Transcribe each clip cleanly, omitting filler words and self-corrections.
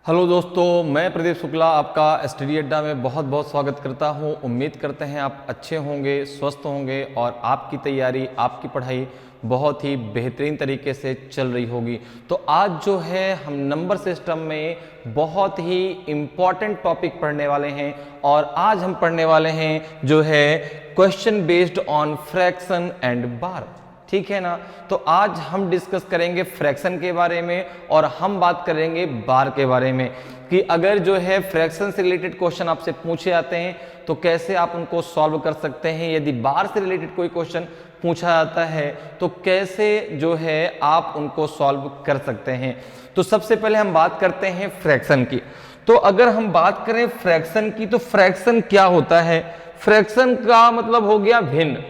Hello दोस्तों, मैं प्रदीप शुक्ला आपका स्टडी अड्डा में बहुत बहुत स्वागत करता हूं। उम्मीद करते हैं आप अच्छे होंगे, स्वस्थ होंगे और आपकी तैयारी, आपकी पढ़ाई बहुत ही बेहतरीन तरीके से चल रही होगी। तो आज जो है हम नंबर सिस्टम में बहुत ही इम्पॉर्टेंट टॉपिक पढ़ने वाले हैं और आज हम पढ़ने वाले हैं जो है question based on fraction and bar. ठीक है ना। तो आज हम डिस्कस करेंगे फ्रैक्शन के बारे में और हम बात करेंगे बार के बारे में कि अगर जो है फ्रैक्शन से रिलेटेड क्वेश्चन आपसे पूछे जाते हैं तो कैसे आप उनको सॉल्व कर सकते हैं। यदि बार से रिलेटेड कोई क्वेश्चन पूछा जाता है तो कैसे जो है आप उनको सॉल्व कर सकते हैं। तो सबसे पहले हम बात करते हैं फ्रैक्शन की। तो अगर हम बात करें फ्रैक्शन की तो फ्रैक्शन क्या होता है। फ्रैक्शन का मतलब हो गया भिन्न।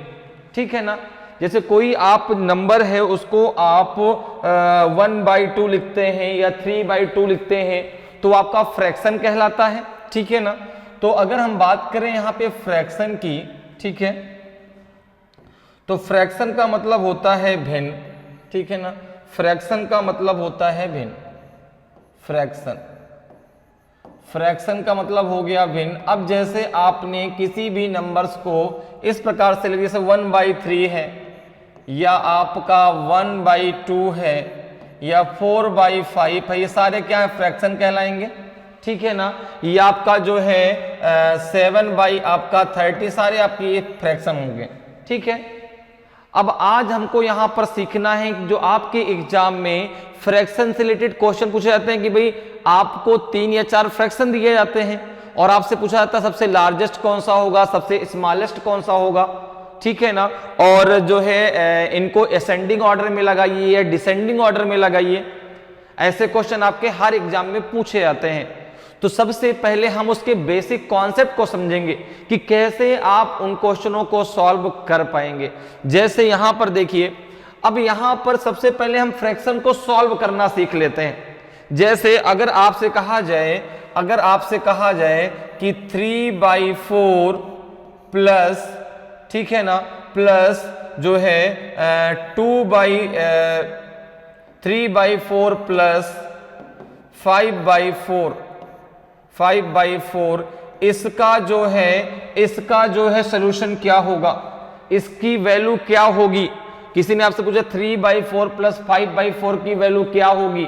ठीक है ना। जैसे कोई आप नंबर है उसको आप 1/2 लिखते हैं या 3/2 लिखते हैं तो आपका फ्रैक्शन कहलाता है। ठीक है ना। तो अगर हम बात करें यहाँ पे फ्रैक्शन की, ठीक है, तो फ्रैक्शन का मतलब होता है भिन्न। ठीक है ना। फ्रैक्शन का मतलब होता है भिन्न। फ्रैक्शन का मतलब हो गया भिन्न। अब जैसे आपने किसी भी नंबर्स को इस प्रकार से लिया, जैसे 1/3 है या आपका 1/2 है या 4/5 है, ये सारे क्या है, फ्रैक्शन कहलाएंगे। ठीक है ना। ये आपका जो है 7/30 सारे आपके ये फ्रैक्शन होंगे। ठीक है। अब आज हमको यहां पर सीखना है जो आपके एग्जाम में फ्रैक्शन से रिलेटेड क्वेश्चन पूछे जाते हैं कि भाई आपको 3 या 4 फ्रैक्शन दिए जाते हैं और आपसे पूछा जाता है सबसे लार्जेस्ट कौन सा होगा, सबसे स्मॉलेस्ट कौन सा होगा। ठीक है ना। और जो है इनको असेंडिंग ऑर्डर में लगाइए या डिसेंडिंग ऑर्डर में लगाइए। ऐसे क्वेश्चन आपके हर एग्जाम में पूछे जाते हैं। तो सबसे पहले हम उसके बेसिक कॉन्सेप्ट को समझेंगे कि कैसे आप उन क्वेश्चनों को सॉल्व कर पाएंगे। जैसे यहां पर देखिए, अब यहां पर सबसे पहले हम फ्रैक्शन को सॉल्व करना सीख लेते हैं। जैसे अगर आपसे कहा जाए कि 3/4 प्लस, ठीक है ना, प्लस जो है 3/4 प्लस 5/4 इसका जो है सॉल्यूशन क्या होगा, इसकी वैल्यू क्या होगी। किसी ने आपसे पूछा 3/4 प्लस 5/4 की वैल्यू क्या होगी।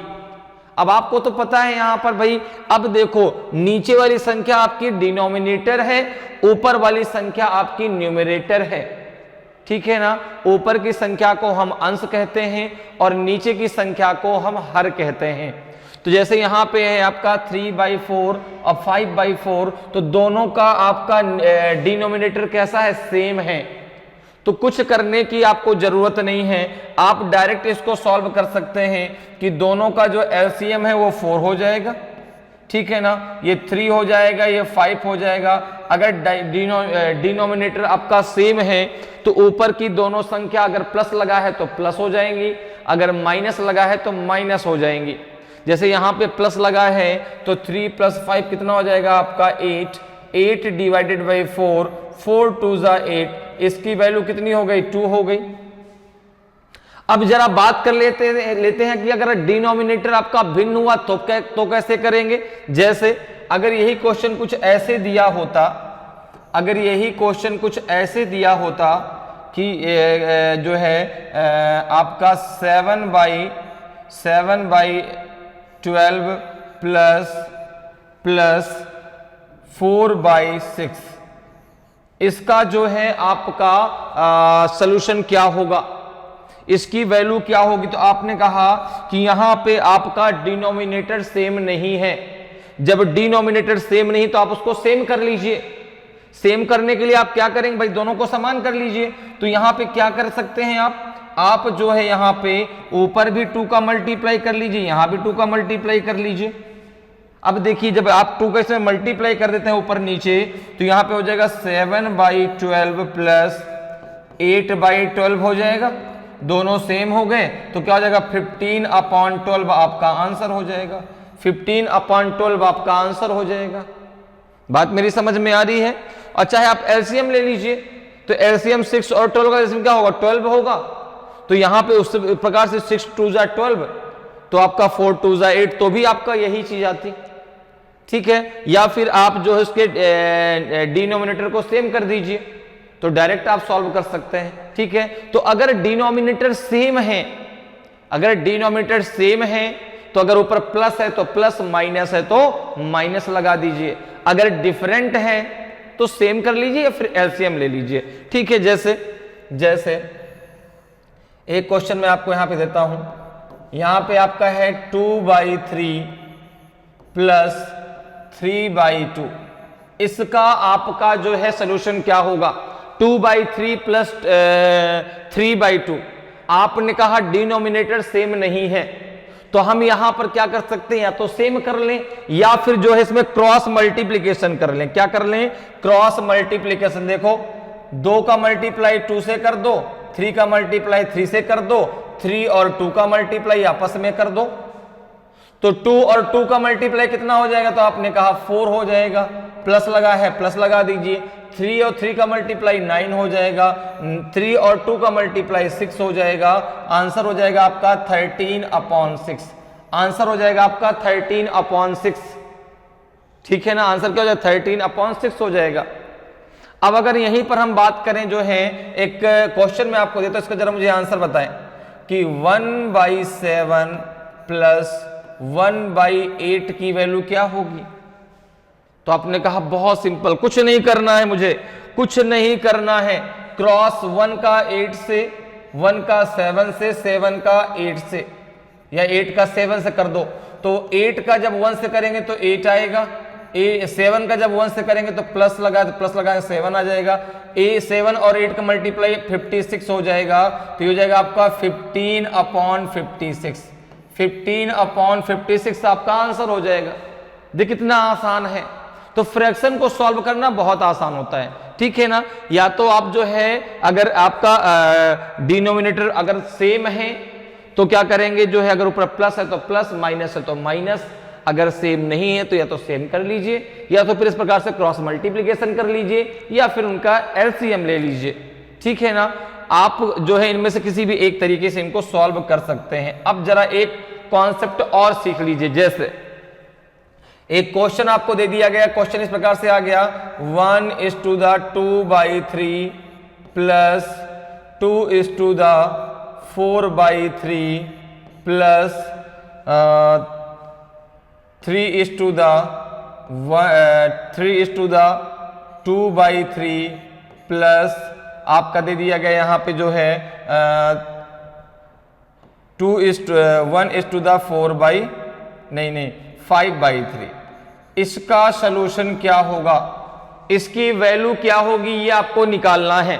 अब आपको तो पता है यहां पर भाई, अब देखो नीचे वाली संख्या आपकी डिनोमिनेटर है, ऊपर वाली संख्या आपकी न्यूमरेटर है। ठीक है ना। ऊपर की संख्या को हम अंश कहते हैं और नीचे की संख्या को हम हर कहते हैं। तो जैसे यहां पे है आपका 3/4 और 5/4, तो दोनों का आपका डिनोमिनेटर कैसा है, सेम है। तो कुछ करने की आपको जरूरत नहीं है, आप डायरेक्ट इसको सॉल्व कर सकते हैं कि दोनों का जो एलसीएम है वो 4 हो जाएगा। ठीक है ना। ये 3 हो जाएगा, ये 5 हो जाएगा। अगर डिनोमिनेटर आपका सेम है तो ऊपर की दोनों संख्या अगर प्लस लगा है तो प्लस हो जाएंगी, अगर माइनस लगा है तो माइनस हो जाएंगी। जैसे यहाँ पे प्लस लगा है तो 3 + 5 कितना हो जाएगा आपका 8 / 4, 4 2 8, इसकी वैल्यू कितनी हो गई, 2 हो गई। अब जरा बात कर लेते हैं कि अगर डिनोमिनेटर आपका भिन्न हुआ तो कैसे करेंगे। जैसे अगर यही क्वेश्चन कुछ ऐसे दिया होता, कि जो है आपका 7/12 प्लस 4/6, इसका जो है आपका सॉल्यूशन क्या होगा, इसकी वैल्यू क्या होगी। तो आपने कहा कि यहां पे आपका डिनोमिनेटर सेम नहीं है। जब डिनोमिनेटर सेम नहीं तो आप उसको सेम कर लीजिए। सेम करने के लिए आप क्या करेंगे भाई, दोनों को समान कर लीजिए। तो यहां पे क्या कर सकते हैं आप जो है यहां पे ऊपर भी 2 का मल्टीप्लाई कर लीजिए, यहां भी 2 का मल्टीप्लाई कर लीजिए। अब देखिए जब आप 2 का इसमें मल्टीप्लाई कर देते हैं ऊपर नीचे तो यहां पे हो जाएगा 7/12 प्लस 8/12 हो जाएगा। दोनों सेम हो गए तो क्या हो जाएगा, 15/12 आपका आंसर हो जाएगा। 15/12 आपका आंसर हो जाएगा। बात मेरी समझ में आ रही है। और चाहे आप एलसीएम ले लीजिए तो एलसीएम 6 और 12 का एलसीएम क्या होगा, 12 होगा। तो यहां पे उस प्रकार से 6 2 12, तो आपका 4 2 8, तो भी आपका यही चीज आती। ठीक है, या फिर आप जो है उसके डिनोमिनेटर को सेम कर दीजिए, तो डायरेक्ट आप सॉल्व कर सकते हैं। ठीक है, तो अगर डिनोमिनेटर सेम है, अगर डिनोमिनेटर सेम है तो अगर ऊपर प्लस है तो प्लस, माइनस है तो माइनस लगा दीजिए। अगर डिफरेंट है तो सेम कर लीजिए या फिर एलसीएम ले लीजिए। ठीक है, जैसे एक क्वेश्चन मैं आपको यहां पे देता हूं, यहां पे आपका है 2/3 प्लस 3/2। इसका आपका जो है सोल्यूशन क्या होगा? 2/3 प्लस 3/2। आपने कहा डिनोमिनेटर सेम नहीं है, तो हम यहां पर क्या कर सकते हैं, या तो सेम कर लें या फिर जो है इसमें क्रॉस मल्टीप्लीकेशन कर लें। क्या कर लें? Cross multiplication. देखो 2 का मल्टीप्लाई 2 से कर दो, 3 का मल्टीप्लाई 3 से कर दो, 3 और 2 का मल्टीप्लाई आपस में कर दो, तो 2 और 2 का मल्टीप्लाई कितना हो जाएगा? तो आपने कहा 4 हो जाएगा, प्लस लगा है प्लस लगा दीजिए। 3 और 3 का मल्टीप्लाई 9 हो जाएगा, 3 और 2 का मल्टीप्लाई 6 हो जाएगा। आंसर हो जाएगा आपका 13/6। आंसर हो जाएगा आपका 13/6। ठीक है ना, आंसर क्या हो जाएगा? 13/6 हो जाएगा। अब अगर यहीं पर हम बात करें, जो है एक क्वेश्चन में आपको देता हूं, इसका जरा मुझे आंसर बताएं कि 1/7 प्लस 1/8 की वैल्यू क्या होगी? तो आपने कहा बहुत सिंपल, कुछ नहीं करना है, मुझे कुछ नहीं करना है। क्रॉस 1 का 8 से, 1 का 7 से, 7 का 8 से, या 8 का 7 से कर दो, तो 8 का जब 1 से करेंगे तो 8 आएगा, 7 का जब 1 से करेंगे तो प्लस लगा, तो प्लस लगा 7 आ जाएगा। 7 और 8 का मल्टीप्लाई 56 हो जाएगा, तो ये हो जाएगा आपका 15/56। 15/56 आपका आंसर हो जाएगा। देख कितना आसान है। तो फ्रैक्शन को सॉल्व करना बहुत आसान होता है। ठीक है ना, या तो आप जो है अगर आपका डिनोमिनेटर अगर सेम है तो क्या करेंगे, जो है अगर ऊपर प्लस है तो प्लस, माइनस है तो माइनस। अगर सेम नहीं है तो या तो सेम कर लीजिए, या तो फिर इस प्रकार से क्रॉस मल्टीप्लिकेशन कर लीजिए, या फिर उनका एलसीएम ले लीजिए। ठीक है ना, आप जो है इनमें से किसी भी एक तरीके से इनको सॉल्व कर सकते हैं। अब जरा एक कॉन्सेप्ट और सीख लीजिए। जैसे एक क्वेश्चन आपको दे दिया गया, क्वेश्चन इस प्रकार से आ गया 1:2/3 प्लस 2:4/3 प्लस 3:2/3 प्लस आपका दे दिया गया यहां पे जो है 5/3। इसका सलूशन क्या होगा, इसकी वैल्यू क्या होगी, ये आपको निकालना है।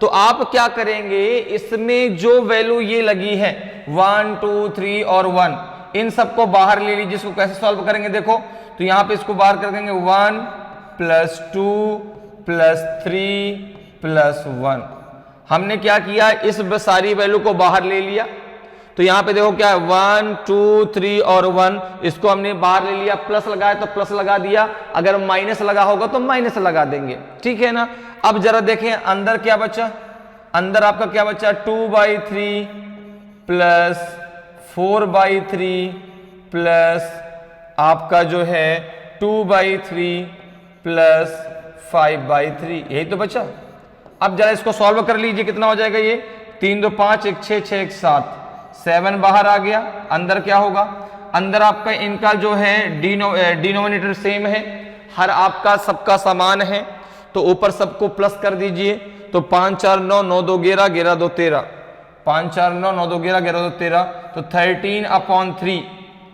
तो आप क्या करेंगे, इसमें जो वैल्यू ये लगी है 1, 2, 3 और 1, इन सबको बाहर ले लीजिए। इसको कैसे सॉल्व करेंगे देखो, तो यहां पे इसको बाहर कर देंगे 1 + 2 + 3 + 1। हमने क्या किया, इस सारी वैल्यू को बाहर ले लिया, तो यहां पे देखो क्या है 1, 2, 3 और 1, इसको हमने बाहर ले लिया। प्लस लगाया तो प्लस लगा दिया, अगर माइनस लगा होगा तो माइनस लगा देंगे। ठीक है ना, अब जरा देखें अंदर क्या बचा, अंदर आपका क्या बचा 2/3 प्लस 4/3 प्लस आपका जो है 2/3 प्लस 5/3, यही तो बचा। अब जरा इसको सॉल्व कर लीजिए, कितना हो जाएगा ये 3 2 5 1 6 6 1 7, 7 बाहर आ गया। अंदर क्या होगा, अंदर आपका इनका जो है डिनोमिनेटर सेम है, हर आपका सबका समान है, तो ऊपर सबको प्लस कर दीजिए। तो 5 4 9 9 2 11 11 2 13, 5 4 9 9 2 11 11 2 13, तो 13/3।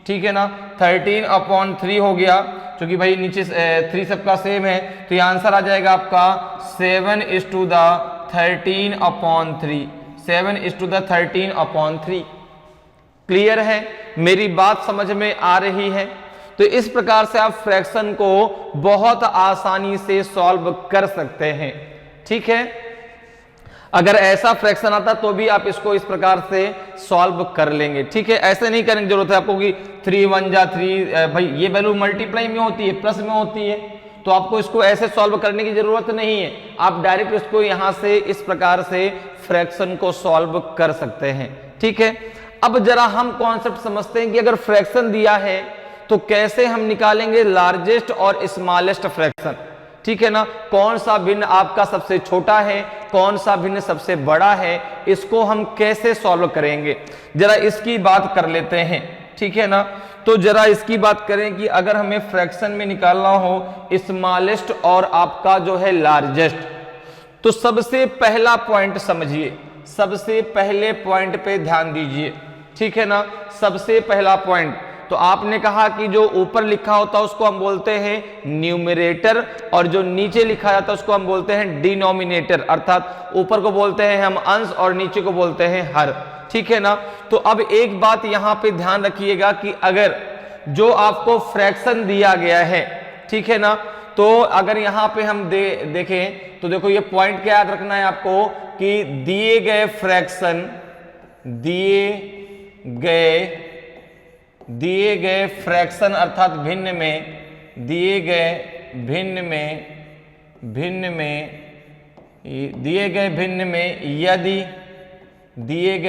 ठीक है ना, 13/3 हो गया, क्योंकि भाई नीचे 3 सबका सेम है, तो ये आंसर आ जाएगा आपका 7:13/3, 7:13/3। क्लियर है, मेरी बात समझ में आ रही है? तो इस प्रकार से आप फ्रैक्शन को बहुत आसानी से सॉल्व कर सकते हैं। ठीक है, अगर ऐसा फ्रैक्शन आता तो भी आप इसको इस प्रकार से सॉल्व कर लेंगे। ठीक है, ऐसे नहीं करने की जरूरत है आपको कि 3 1 जा 3, भाई ये वैल्यू मल्टीप्लाई में होती है, प्लस में होती है, तो आपको इसको ऐसे सॉल्व करने की जरूरत नहीं है। आप डायरेक्ट इसको यहां से इस प्रकार से फ्रैक्शन को सॉल्व कर सकते हैं। ठीक है, अब जरा हम कॉन्सेप्ट समझते हैं कि अगर फ्रैक्शन दिया है तो कैसे हम निकालेंगे लार्जेस्ट और स्मॉलेस्ट फ्रैक्शन, ठीक है ना। कौन सा भिन्न आपका सबसे छोटा है, कौन सा भिन्न सबसे बड़ा है, इसको हम कैसे सॉल्व करेंगे, जरा इसकी बात कर लेते हैं, ठीक है ना। तो जरा इसकी बात करें कि अगर हमें फ्रैक्शन में निकालना हो स्मॉलेस्ट और आपका जो है लार्जेस्ट, तो सबसे पहला पॉइंट समझिए, सबसे पहले पॉइंट पे ध्यान दीजिए, ठीक है ना। सबसे पहला पॉइंट, तो आपने कहा कि जो ऊपर लिखा होता है उसको हम बोलते हैं न्यूमरेटर और जो नीचे लिखा जाता है उसको हम बोलते हैं डिनोमिनेटर, अर्थात ऊपर को बोलते हैं हम अंश और नीचे को बोलते हैं हर, ठीक है ना। तो अब एक बात यहां पे ध्यान रखिएगा कि अगर जो आपको फ्रैक्शन दिया गया है, ठीक है ना, तो अगर यहां पे हम देखें तो देखो ये पॉइंट क्या याद रखना है आपको कि दिए गए फ्रैक्शन, दिए गए फ्रैक्शन अर्थात भिन्न में, दिए गए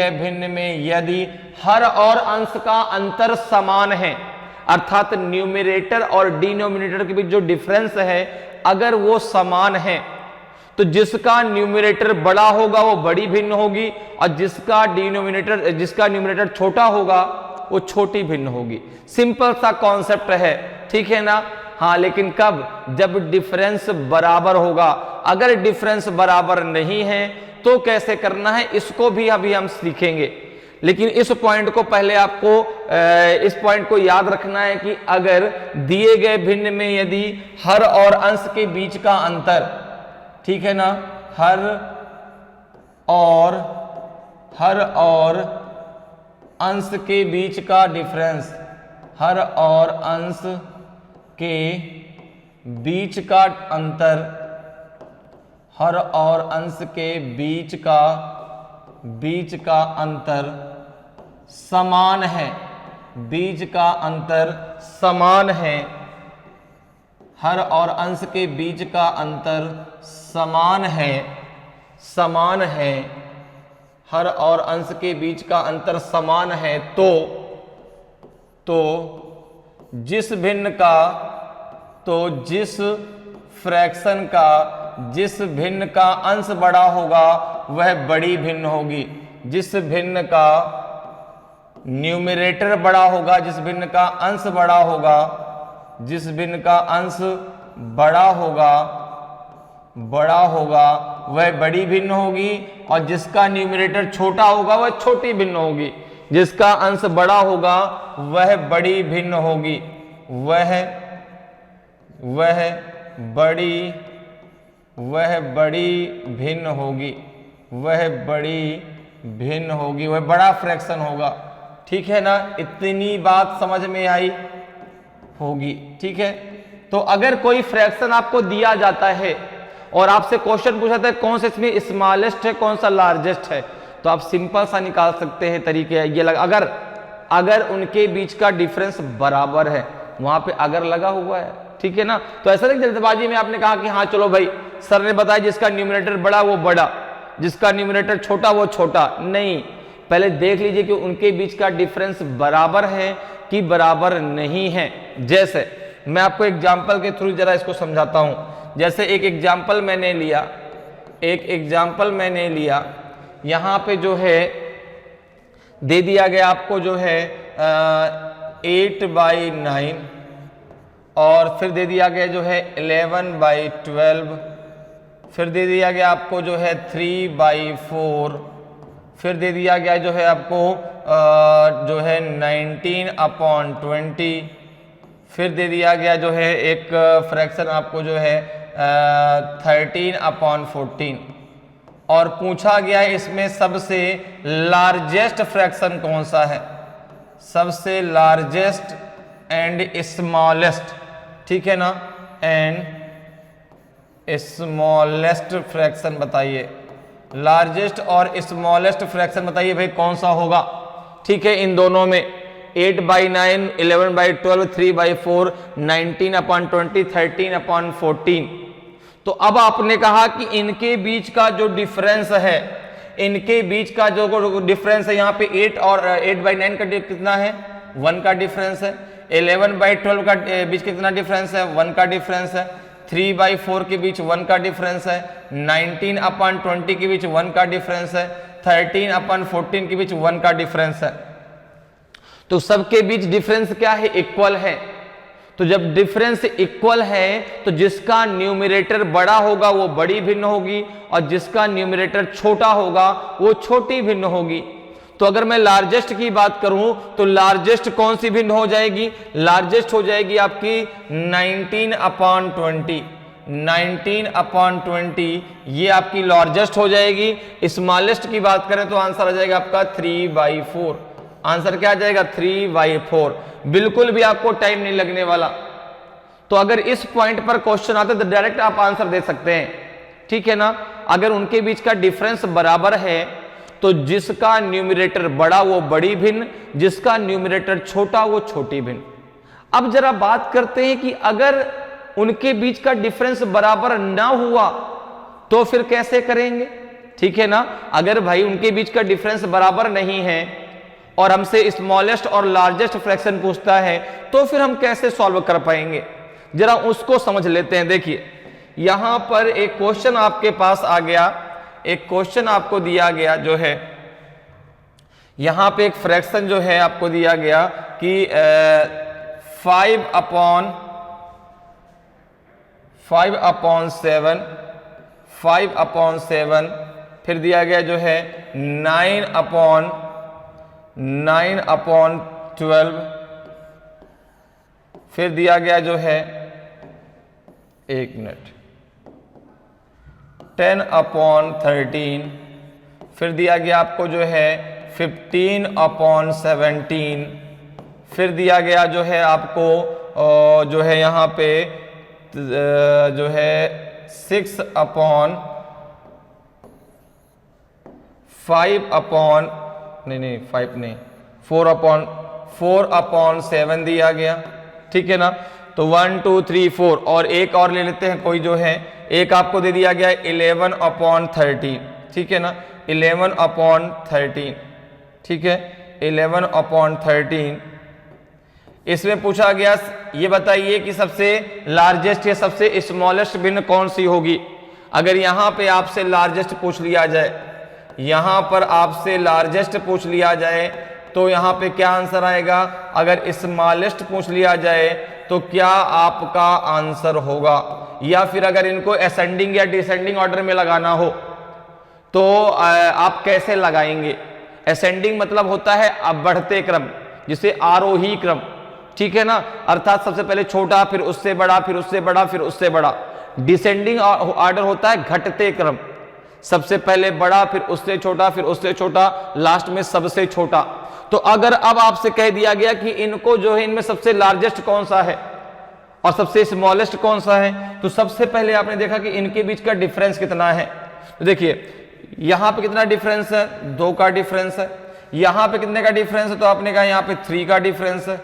भिन्न में यदि हर और अंश का अंतर समान है, अर्थात न्यूमरेटर और डिनोमिनेटर के बीच जो डिफरेंस है अगर वो समान है, तो जिसका न्यूमरेटर बड़ा होगा वो बड़ी भिन्न होगी और जिसका न्यूमरेटर छोटा होगा वो छोटी भिन्न होगी। सिंपल सा कॉन्सेप्ट है, ठीक है ना। हाँ, लेकिन कब? जब डिफरेंस बराबर होगा। अगर डिफरेंस बराबर नहीं है तो कैसे करना है इसको भी अभी हम सीखेंगे, लेकिन इस पॉइंट को पहले आपको इस पॉइंट को याद रखना है कि अगर दिए गए भिन्न में यदि हर और अंश के बीच का अंतर, ठीक है ना, हर और अंश के बीच का डिफरेंस, हर और अंश के बीच का अंतर, हर और अंश के बीच का अंतर समान है, बीच का अंतर समान है, हर और अंश के बीच का अंतर समान है, हर और अंश के बीच का अंतर समान है, तो जिस फ्रैक्शन का जिस भिन्न का अंश बड़ा होगा वह बड़ी भिन्न होगी, जिस भिन्न का न्यूमरेटर बड़ा होगा, जिस भिन्न का अंश बड़ा होगा, जिस भिन्न का अंश बड़ा होगा वह बड़ी भिन्न होगी और जिसका न्यूमरेटर छोटा होगा वह छोटी भिन्न होगी, जिसका अंश बड़ा होगा वह बड़ी भिन्न होगी, वह बड़ी भिन्न होगी, वह बड़ा फ्रैक्शन होगा, ठीक है ना। इतनी बात समझ में आई होगी, ठीक है। तो अगर कोई फ्रैक्शन आपको दिया जाता है और आपसे क्वेश्चन पूछा जाता है कौन सा इसमें स्मॉलेस्ट है कौन सा लार्जेस्ट है, तो आप सिंपल सा निकाल सकते हैं तरीके ये अगर उनके बीच का डिफरेंस बराबर है, वहां पे अगर लगा हुआ है, ठीक है ना। तो ऐसा नहीं जल्दबाजी में आपने कहा कि हाँ चलो भाई सर ने बताया जिसका न्यूमरेटर बड़ा वो बड़ा, जिसका न्यूमरेटर छोटा वो छोटा, नहीं, पहले देख लीजिए कि उनके बीच का डिफरेंस बराबर है कि बराबर नहीं है। जैसे मैं आपको एग्जाम्पल के थ्रू जरा इसको समझाता हूं। जैसे एक एग्जाम्पल मैंने लिया, यहां पे जो है दे दिया गया आपको जो है 8/9 और फिर दे दिया गया जो है 11/12, फिर दे दिया गया आपको जो है 3/4, फिर दे दिया गया जो है आपको जो है 19/20, फिर दे दिया गया जो है एक फ्रैक्शन आपको जो है 13/14 और पूछा गया इसमें सबसे लार्जेस्ट फ्रैक्शन कौन सा है, सबसे लार्जेस्ट एंड स्मॉलेस्ट, ठीक है ना, एंड स्मॉलेस्ट फ्रैक्शन बताइए, लार्जेस्ट और स्मॉलेस्ट फ्रैक्शन बताइए भाई कौन सा होगा, ठीक है। इन दोनों में 8/9, 11/12, 3/4, 19/20, 13/14। तो अब आपने कहा कि इनके बीच का जो डिफरेंस है, इनके बीच का जो डिफरेंस है यहाँ पे 8 और 8/9 का कितना है 1 का डिफरेंस है। 11/12 का बीच कितना डिफरेंस है, 1 का डिफरेंस है। 3/4 के बीच 1 का डिफरेंस है। 19/20 के बीच 1 का डिफरेंस है। 13/14 के बीच 1 का डिफरेंस है। तो सबके बीच डिफरेंस क्या है, इक्वल है। तो जब डिफरेंस इक्वल है तो जिसका न्यूमरेटर बड़ा होगा वो बड़ी भिन्न होगी और जिसका न्यूमरेटर छोटा होगा वो छोटी भिन्न होगी। तो अगर मैं लार्जेस्ट की बात करूं तो लार्जेस्ट कौन सी भिन्न हो जाएगी, लार्जेस्ट हो जाएगी आपकी 19/20। 19/20 ये आपकी लार्जेस्ट हो जाएगी। स्मॉलेस्ट की बात करें तो आंसर आ जाएगा आपका 3/4। आंसर क्या आ जाएगा, 3/4। बिल्कुल भी आपको टाइम नहीं लगने वाला। तो अगर इस पॉइंट पर क्वेश्चन आता है तो डायरेक्ट आप आंसर दे सकते हैं, ठीक है ना। अगर उनके बीच का डिफरेंस बराबर है तो जिसका न्यूमरेटर बड़ा वो बड़ी भिन्न, जिसका न्यूमरेटर छोटा वो छोटी भिन्न। अब जरा बात करते हैं कि अगर उनके बीच का डिफरेंस बराबर ना हुआ तो फिर कैसे करेंगे, ठीक है ना। अगर भाई उनके बीच का डिफरेंस बराबर नहीं है और हमसे स्मॉलेस्ट और लार्जेस्ट फ्रैक्शन पूछता है तो फिर हम कैसे सॉल्व कर पाएंगे, जरा उसको समझ लेते हैं। देखिए यहां पर एक क्वेश्चन आपके पास आ गया, एक क्वेश्चन आपको दिया गया जो है, यहां पे एक फ्रैक्शन जो है आपको दिया गया कि 5/7 5/7 फिर दिया गया जो है 9/12 फिर दिया गया जो है 1 मिनट 10/13 फिर दिया गया आपको जो है 15/17 फिर दिया गया जो है आपको जो है यहाँ पे जो है 6/5 4/7 दिया गया, ठीक है ना। तो 1 2 3 4 और एक और ले लेते हैं कोई जो है, एक आपको दे दिया गया 11/13, ठीक है ना। 11/13, ठीक है, 11/13। इसमें पूछा गया ये बताइए कि सबसे लार्जेस्ट या सबसे स्मॉलेस्ट भिन्न कौन सी होगी। अगर यहां पे आपसे लार्जेस्ट पूछ लिया जाए, यहां पर आपसे लार्जेस्ट पूछ लिया जाए तो यहां पे क्या आंसर आएगा। अगर स्मॉलेस्ट पूछ लिया जाए तो क्या आपका आंसर होगा, या फिर अगर इनको असेंडिंग या डिसेंडिंग ऑर्डर में लगाना हो तो आप कैसे लगाएंगे। असेंडिंग मतलब होता है अब बढ़ते क्रम, जिसे आरोही क्रम, ठीक है ना, अर्थात सबसे पहले छोटा फिर उससे बड़ा फिर उससे बड़ा फिर उससे बड़ा। डिसेंडिंग ऑर्डर होता है घटते क्रम, सबसे पहले बड़ा फिर उससे छोटा फिर उससे छोटा लास्ट में सबसे छोटा। तो अगर अब आपसे कह दिया गया कि इनको जो है इनमें सबसे लार्जेस्ट कौन सा है और सबसे स्मॉलेस्ट कौन सा है, तो सबसे पहले आपने देखा कि इनके बीच का डिफरेंस कितना है। तो देखिए यहां पे कितना डिफरेंस है, 2 का डिफरेंस है। यहां पे कितने का डिफरेंस है, तो आपने कहा यहां पे 3 का डिफरेंस है।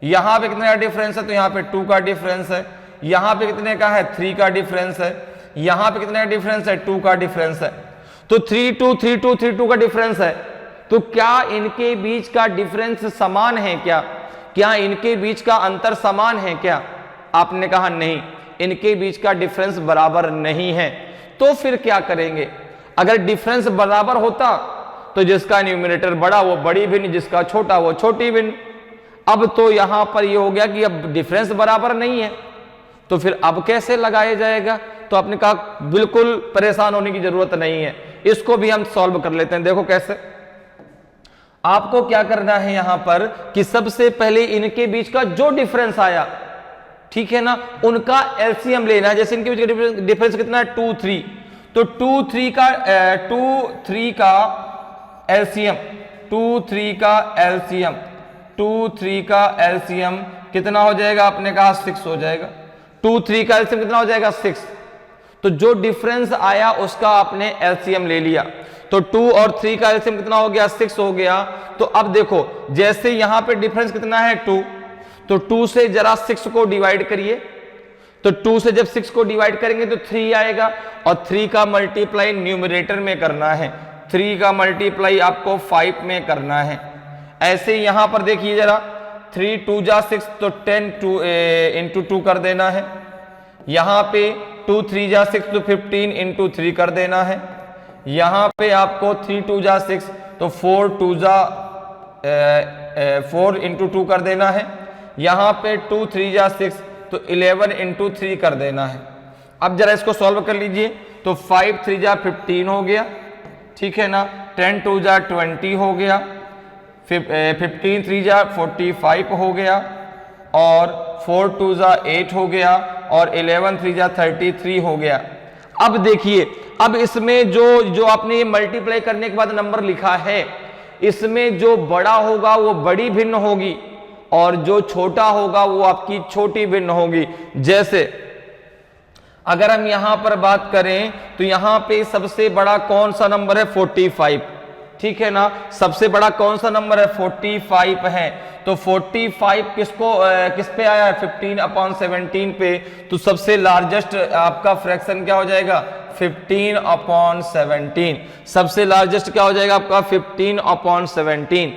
यहां पे कितने का डिफरेंस है, तो यहां पे 2 का डिफरेंस है। यहां पे कितने का है, 3 का डिफरेंस है। यहां पे कितने का डिफरेंस है, 2 का डिफरेंस है। तो 3 2 3 2 3 2 का डिफरेंस है। तो क्या इनके बीच का डिफरेंस समान है क्या, क्या इनके बीच का अंतर समान है क्या। आपने कहा नहीं, इनके बीच का डिफरेंस बराबर नहीं है। तो फिर क्या करेंगे। अगर डिफरेंस बराबर होता तो जिसका न्यूमरेटर बड़ा वो बड़ी भिन्न, जिसका छोटा वो छोटी भिन्न। अब तो यहां पर ये हो गया कि अब डिफरेंस बराबर नहीं है, तो फिर अब कैसे लगाया जाएगा। तो आपने कहा बिल्कुल परेशान होने की जरूरत नहीं है, इसको भी हम सॉल्व कर लेते हैं। देखो कैसे, आपको क्या करना है यहां पर कि सबसे पहले इनके बीच का जो डिफरेंस आया, ठीक है ना, उनका एलसीएम लेना है। जैसे इनके बीच का डिफरेंस कितना है, 2 3, तो 2 3 का एलसीएम 2 3 का एलसीएम कितना हो जाएगा, आपने कहा 6 हो जाएगा। 2 3 का एलसीएम कितना हो जाएगा, 6। तो जो डिफरेंस आया उसका आपने एलसीएम ले लिया, तो 2 और 3 का एलसीएम कितना हो गया, 6 हो गया। तो अब देखो जैसे यहां पे डिफरेंस कितना है 2, तो 2 से जरा 6 को डिवाइड करिए। तो 2 से जब 6 को डिवाइड करेंगे तो 3 आएगा, और 3 का मल्टीप्लाई न्यूमरेटर में करना है, 3 का मल्टीप्लाई आपको 5 में करना है। ऐसे ही यहां पर देखिए जरा 3 2 जा 6 तो 10 इंटू 2 कर देना है। यहां पे 2 3 जा 6 तो 15 इंटू 3 कर देना है। यहां पे आपको 3 2 जा 6 तो 4 2 जा 4 इंटू 2 कर देना है। यहां पे 2 3 जा 6 तो 11 इंटू 3 कर देना है। अब जरा इसको सॉल्व कर लीजिए तो 5 3 जा 15 हो गया, ठीक है ना, 10 2 जा 20 हो गया, 15 3 जा 45 हो गया, और 4 2 जा 8 हो गया, और 11 3 जा 33 हो गया। अब देखिए, अब इसमें जो आपने ये मल्टीप्लाई करने के बाद नंबर लिखा है, इसमें जो बड़ा होगा वो बड़ी भिन्न होगी और जो छोटा होगा वो आपकी छोटी भिन्न होगी। जैसे अगर हम यहां पर बात करें तो यहां पे सबसे बड़ा कौन सा नंबर है 45, ठीक है ना, सबसे बड़ा कौन सा नंबर है 45 है। तो 45 किस पे आया है 15/17 पे, तो सबसे लार्जेस्ट आपका फ्रैक्शन क्या हो जाएगा 15/17। सबसे लार्जेस्ट क्या हो जाएगा आपका 15/17।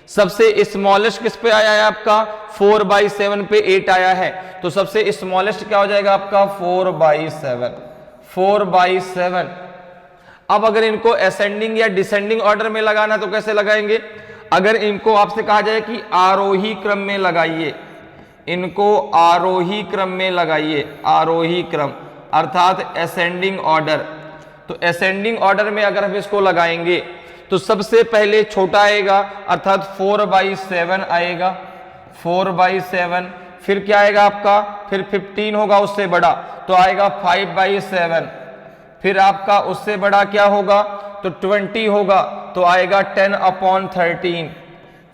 सबसे स्मॉलेस्ट किस पे आया है आपका 4/7 पे 8 आया है, तो सबसे स्मॉलेस्ट क्या हो जाएगा आपका 4/7, 4/7। अब अगर इनको असेंडिंग या डिसेंडिंग ऑर्डर में लगाना तो कैसे लगाएंगे? अगर इनको आपसे कहा जाए कि आरोही क्रम में लगाइए, इनको आरोही क्रम में लगाइए, आरोही क्रम अर्थात असेंडिंग ऑर्डर, तो असेंडिंग ऑर्डर में अगर हम इसको लगाएंगे तो सबसे पहले छोटा आएगा अर्थात 4/7 आएगा, 4/7। फिर क्या आएगा आपका, फिर 15 होगा उससे बड़ा तो आएगा 5/7। फिर आपका उससे बड़ा क्या होगा तो 20 होगा तो आएगा 10/13।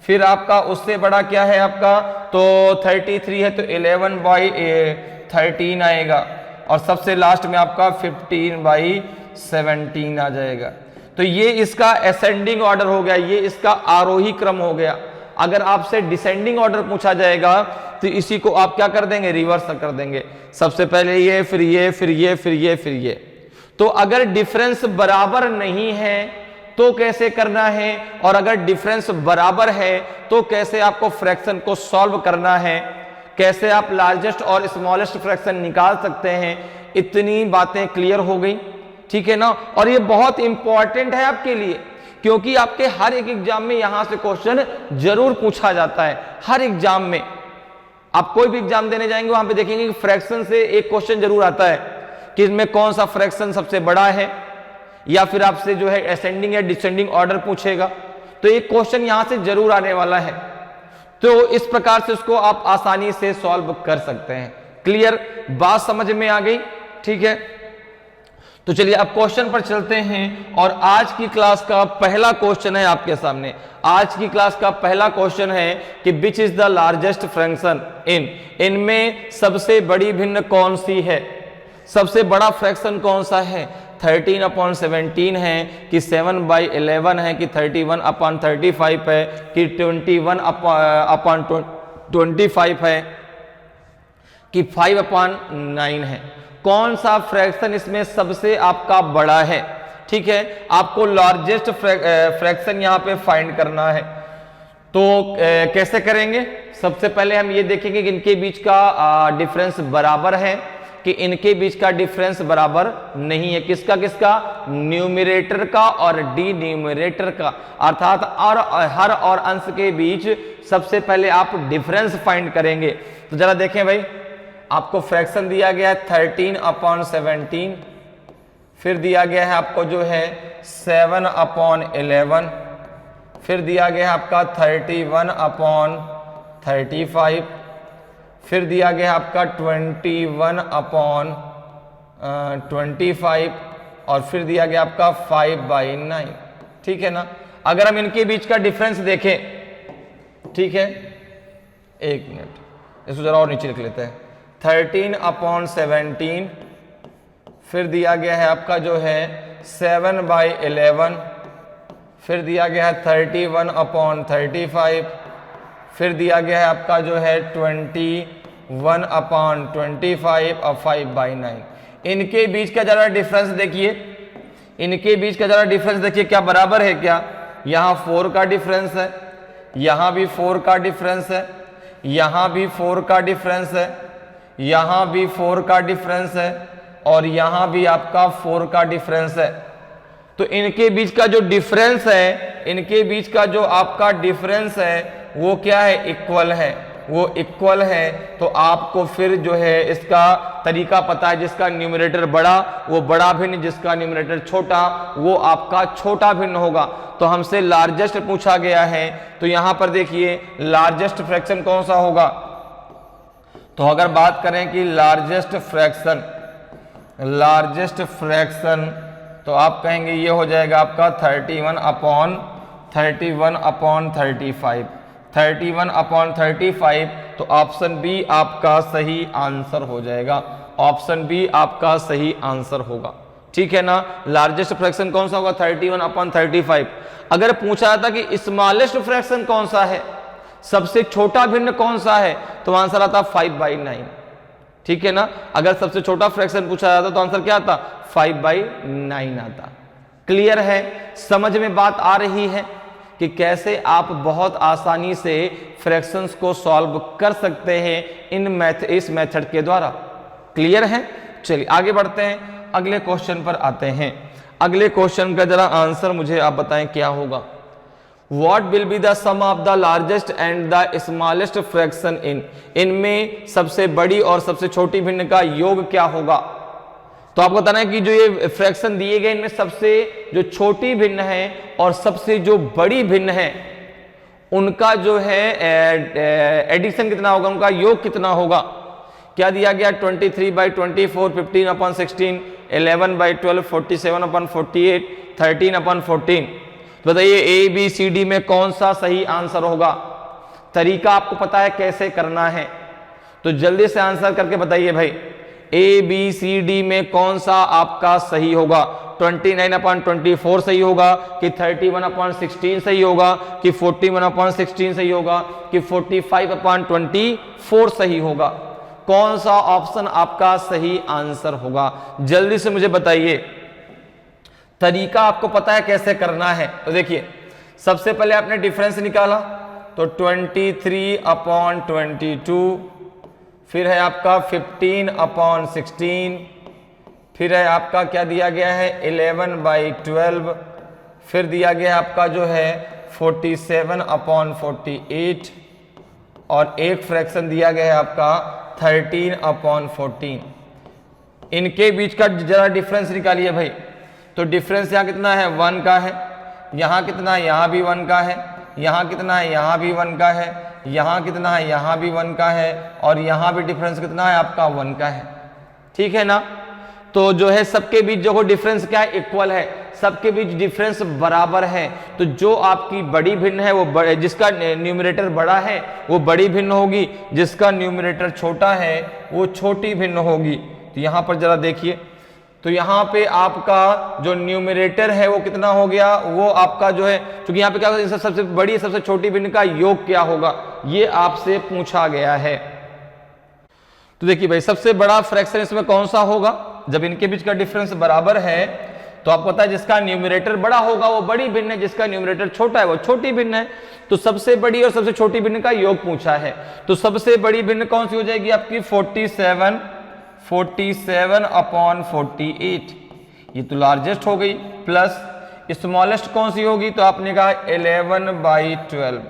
फिर आपका उससे बड़ा क्या है आपका तो 33 है तो 11/13 आएगा, और सबसे लास्ट में आपका 15/17 आ जाएगा। तो ये इसका असेंडिंग ऑर्डर हो गया, ये इसका आरोही क्रम हो गया। अगर आपसे डिसेंडिंग ऑर्डर पूछा जाएगा तो इसी को आप क्या कर देंगे, रिवर्स कर देंगे। सबसे पहले ये, फिर ये, फिर ये, फिर ये, फिर ये। तो अगर डिफरेंस बराबर नहीं है तो कैसे करना है, और अगर डिफरेंस बराबर है तो कैसे आपको फ्रैक्शन को सॉल्व करना है, कैसे आप लार्जेस्ट और स्मॉलेस्ट फ्रैक्शन निकाल सकते हैं, इतनी बातें क्लियर हो गई, ठीक है ना। और ये बहुत इंपॉर्टेंट है आपके लिए, क्योंकि आपके हर एक एग्जाम में यहां से क्वेश्चन जरूर पूछा जाता है। हर एग्जाम में आप कोई भी एग्जाम देने जाएंगे वहां पे देखेंगे कि फ्रैक्शन से एक क्वेश्चन जरूर आता है कि इसमें कौन सा फ्रैक्शन सबसे बड़ा है, या फिर आपसे जो है असेंडिंग या डिसेंडिंग ऑर्डर पूछेगा, तो एक क्वेश्चन यहां से जरूर आने वाला है। तो इस प्रकार से उसको आप आसानी से सॉल्व कर सकते हैं। क्लियर, बात समझ में आ गई, ठीक है। तो चलिए अब क्वेश्चन पर चलते हैं, और आज की क्लास का पहला क्वेश्चन है आपके सामने। आज की क्लास का पहला क्वेश्चन है कि which is the largest fraction इनमें सबसे बड़ी भिन्न कौन सी है, सबसे बड़ा फ्रैक्शन कौन सा है, 13/17 है कि 7/11 है कि 31/35 है कि 21/25 है कि 5/9 है। कौन सा फ्रैक्शन इसमें सबसे आपका बड़ा है, ठीक है। आपको लार्जेस्ट फ्रैक्शन यहां पे फाइंड करना है। तो कैसे करेंगे, सबसे पहले हम ये देखेंगे कि इनके बीच का डिफरेंस बराबर है कि इनके बीच का डिफरेंस बराबर नहीं है। किसका किसका, न्यूमरेटर का और डिन्यूमरेटर का, अर्थात और हर और अंश के बीच सबसे पहले आप डिफरेंस फाइंड करेंगे। तो जरा देखें भाई, आपको फ्रैक्शन दिया गया है 13/17, फिर दिया गया है आपको जो है 7/11, फिर दिया गया है आपका 31/35, फिर दिया गया है आपका 21/25, और फिर दिया गया आपका 5/9, ठीक है ना। अगर हम इनके बीच का डिफरेंस देखें, ठीक है, एक मिनट इसको जरा और नीचे लिख लेते हैं। 13/17, फिर दिया गया है आपका जो है 7/11, फिर दिया गया है 31/35, फिर दिया गया है आपका जो है 21/25 और 5/9। इनके बीच का जरा डिफरेंस देखिए, इनके बीच का जरा डिफरेंस देखिए, क्या बराबर है क्या? यहाँ 4 का डिफरेंस है, यहां भी 4 का डिफरेंस है, यहां भी 4 का डिफरेंस है, यहां भी 4 का डिफरेंस है, और यहां भी आपका 4 का डिफरेंस है। तो इनके बीच का जो डिफरेंस है, इनके बीच का जो आपका डिफरेंस है वो क्या है, इक्वल है, वो इक्वल है। तो आपको फिर जो है इसका तरीका पता है, जिसका न्यूमरेटर बड़ा वो बड़ा भिन्न, जिसका न्यूमरेटर छोटा वो आपका छोटा भिन्न होगा। तो हमसे लार्जेस्ट पूछा गया है, तो यहां पर देखिए लार्जेस्ट फ्रैक्शन कौन सा होगा। तो अगर बात करें कि लार्जेस्ट फ्रैक्शन तो आप कहेंगे ये हो जाएगा आपका 31 अपॉन 35, 31 अपॉन 35। तो ऑप्शन बी आपका सही आंसर हो जाएगा, ऑप्शन बी आपका सही आंसर होगा, ठीक है ना। लार्जेस्ट फ्रैक्शन कौन सा होगा, 31 अपॉन 35। अगर पूछा था कि स्मॉलेस्ट फ्रैक्शन कौन सा है, सबसे छोटा भिन्न कौन सा है, तो आंसर आता 5/9, ठीक है ना। अगर सबसे छोटा फ्रैक्शन पूछा जाता तो आंसर क्या आता, 5/9 आता। क्लियर है, समझ में बात आ रही है कि कैसे आप बहुत आसानी से फ्रैक्शंस को सॉल्व कर सकते हैं इस मेथड के द्वारा। क्लियर है, चलिए आगे बढ़ते हैं, अगले क्वेश्चन पर आते हैं। अगले क्वेश्चन का जरा आंसर मुझे आप बताएं क्या होगा। What will be the sum of the largest and the smallest fraction in? इनमें सबसे बड़ी और सबसे छोटी भिन्न का योग क्या होगा। तो आपको बताना है कि जो ये फ्रैक्शन दिए गए इनमें सबसे जो छोटी भिन्न है और सबसे जो बड़ी भिन्न है उनका जो है एडिशन कितना होगा, उनका योग कितना होगा। क्या दिया गया, 23/24, 15/16, 11/12, 47/48, 13/14। तो बताइए ए बी सी डी में कौन सा सही आंसर होगा। तरीका आपको पता है कैसे करना है, तो जल्दी से आंसर करके बताइए भाई, ए बी सी डी में कौन सा आपका सही होगा। 29/24 सही होगा कि 31/16 सही होगा कि 41/16 सही होगा कि 45/24 सही होगा। कौन सा ऑप्शन आपका सही आंसर होगा, जल्दी से मुझे बताइए। तरीका आपको पता है कैसे करना है। तो देखिए सबसे पहले आपने डिफरेंस निकाला, तो 23/22, फिर है आपका 15/16, फिर है आपका क्या दिया गया है 11/12, फिर दिया गया आपका जो है 47/48, और एक फ्रैक्शन दिया गया है आपका 13/14। इनके बीच का जरा डिफरेंस निकालिए भाई। तो डिफरेंस यहाँ कितना है, 1 का है, यहाँ कितना है, यहाँ भी 1 का है, यहाँ कितना है, यहाँ भी 1 का है, यहाँ कितना है, यहाँ भी 1 का है, और यहाँ भी डिफरेंस कितना है आपका 1 का है, ठीक है ना। तो जो है सबके बीच जो डिफरेंस क्या है, इक्वल है, सबके बीच डिफरेंस बराबर है। तो जो आपकी बड़ी भिन्न है वो जिसका न्यूमरेटर बड़ा है वो बड़ी भिन्न होगी, जिसका न्यूमरेटर छोटा है वो छोटी भिन्न होगी। तो यहाँ पर जरा देखिए, तो यहाँ पे आपका जो न्यूमरेटर है वो कितना हो गया, वो आपका जो है, क्योंकि यहाँ पे क्या होगा, सबसे बड़ी सबसे छोटी भिन्न का योग क्या होगा ये आपसे पूछा गया है। तो देखिए भाई सबसे बड़ा फ्रैक्शन इसमें कौन सा होगा, जब इनके बीच का डिफरेंस बराबर है तो आपको पता है जिसका न्यूमरेटर बड़ा होगा वो बड़ी भिन्न है, जिसका न्यूमरेटर छोटा है वो छोटी भिन्न है। तो सबसे बड़ी और सबसे छोटी भिन्न का योग पूछा है, तो सबसे बड़ी भिन्न कौन सी हो जाएगी आपकी 47/48, ये तो लार्जेस्ट हो गई, प्लस स्मॉलेस्ट कौन सी होगी, तो आपने कहा 11/12,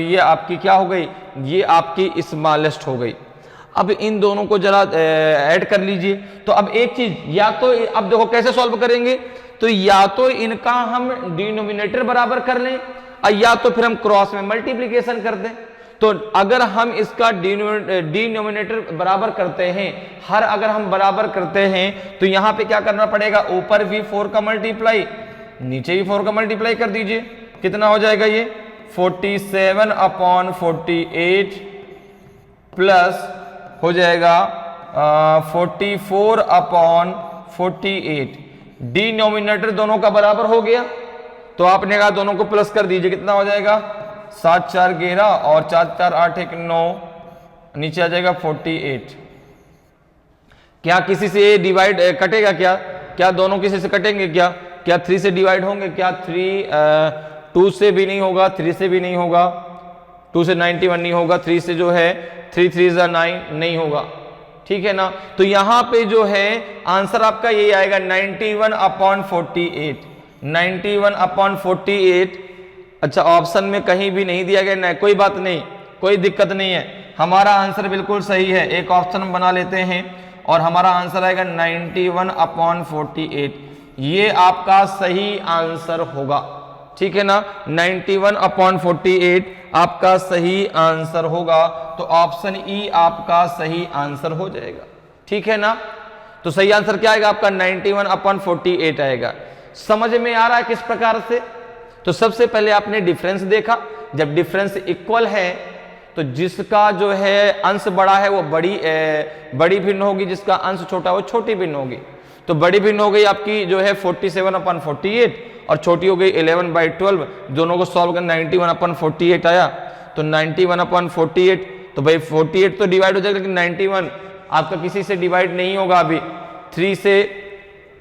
ये आपकी क्या हो गई, ये आपकी स्मॉलेस्ट हो गई। अब इन दोनों को जरा ऐड कर लीजिए। तो अब एक चीज, या तो अब देखो कैसे सॉल्व करेंगे, तो या तो इनका हम डिनोमिनेटर बराबर कर लें, या तो फिर हम क्रॉस में मल्टीप्लीकेशन कर दें। तो अगर हम इसका डिनोमिनेटर बराबर करते हैं, अगर हम बराबर करते हैं तो यहां पे क्या करना पड़ेगा, ऊपर भी 4 का मल्टीप्लाई, नीचे भी 4 का मल्टीप्लाई कर दीजिए। कितना हो जाएगा ये 47/48 प्लस हो जाएगा 44/48। डिनोमिनेटर दोनों का बराबर हो गया, तो आपने कहा दोनों को प्लस कर दीजिए। कितना हो जाएगा 7 4 11 और 4 4 8 1 9, नीचे आ जाएगा 48। क्या किसी से डिवाइड कटेगा क्या, क्या दोनों किसी से कटेंगे क्या 3 से डिवाइड होंगे क्या, 3 2 से भी नहीं होगा, 3 से भी नहीं होगा, 2 से 91 नहीं होगा, 3 से जो है 3 3 9 नहीं होगा, ठीक है ना। तो यहां पे जो है आंसर आपका यही आएगा 91/48, 91/48। अच्छा, ऑप्शन में कहीं भी नहीं दिया गया, नहीं कोई बात नहीं, कोई दिक्कत नहीं है, हमारा आंसर बिल्कुल सही है। एक ऑप्शन हम बना लेते हैं और हमारा आंसर आएगा 91/48, ये आपका सही आंसर होगा, ठीक है ना। 91/48 आपका सही आंसर होगा, तो ऑप्शन ई आपका सही आंसर हो जाएगा, ठीक है ना। तो सही आंसर क्या आएगा आपका 91/48 आएगा। समझ में आ रहा है किस प्रकार से? तो सबसे पहले आपने डिफरेंस देखा, जब डिफरेंस इक्वल है तो जिसका जो है अंश बड़ा है वो बड़ी भिन्न होगी, जिसका अंश छोटा वो छोटी भिन्न होगी। तो बड़ी भिन्न हो गई आपकी जो है 47/48 और छोटी हो गई 11/12, दोनों को सॉल्व कर 91/48 आया। तो 91/48, तो भाई 48 तो डिवाइड हो जाएगा, लेकिन 91 आपका किसी से डिवाइड नहीं होगा अभी 3 से,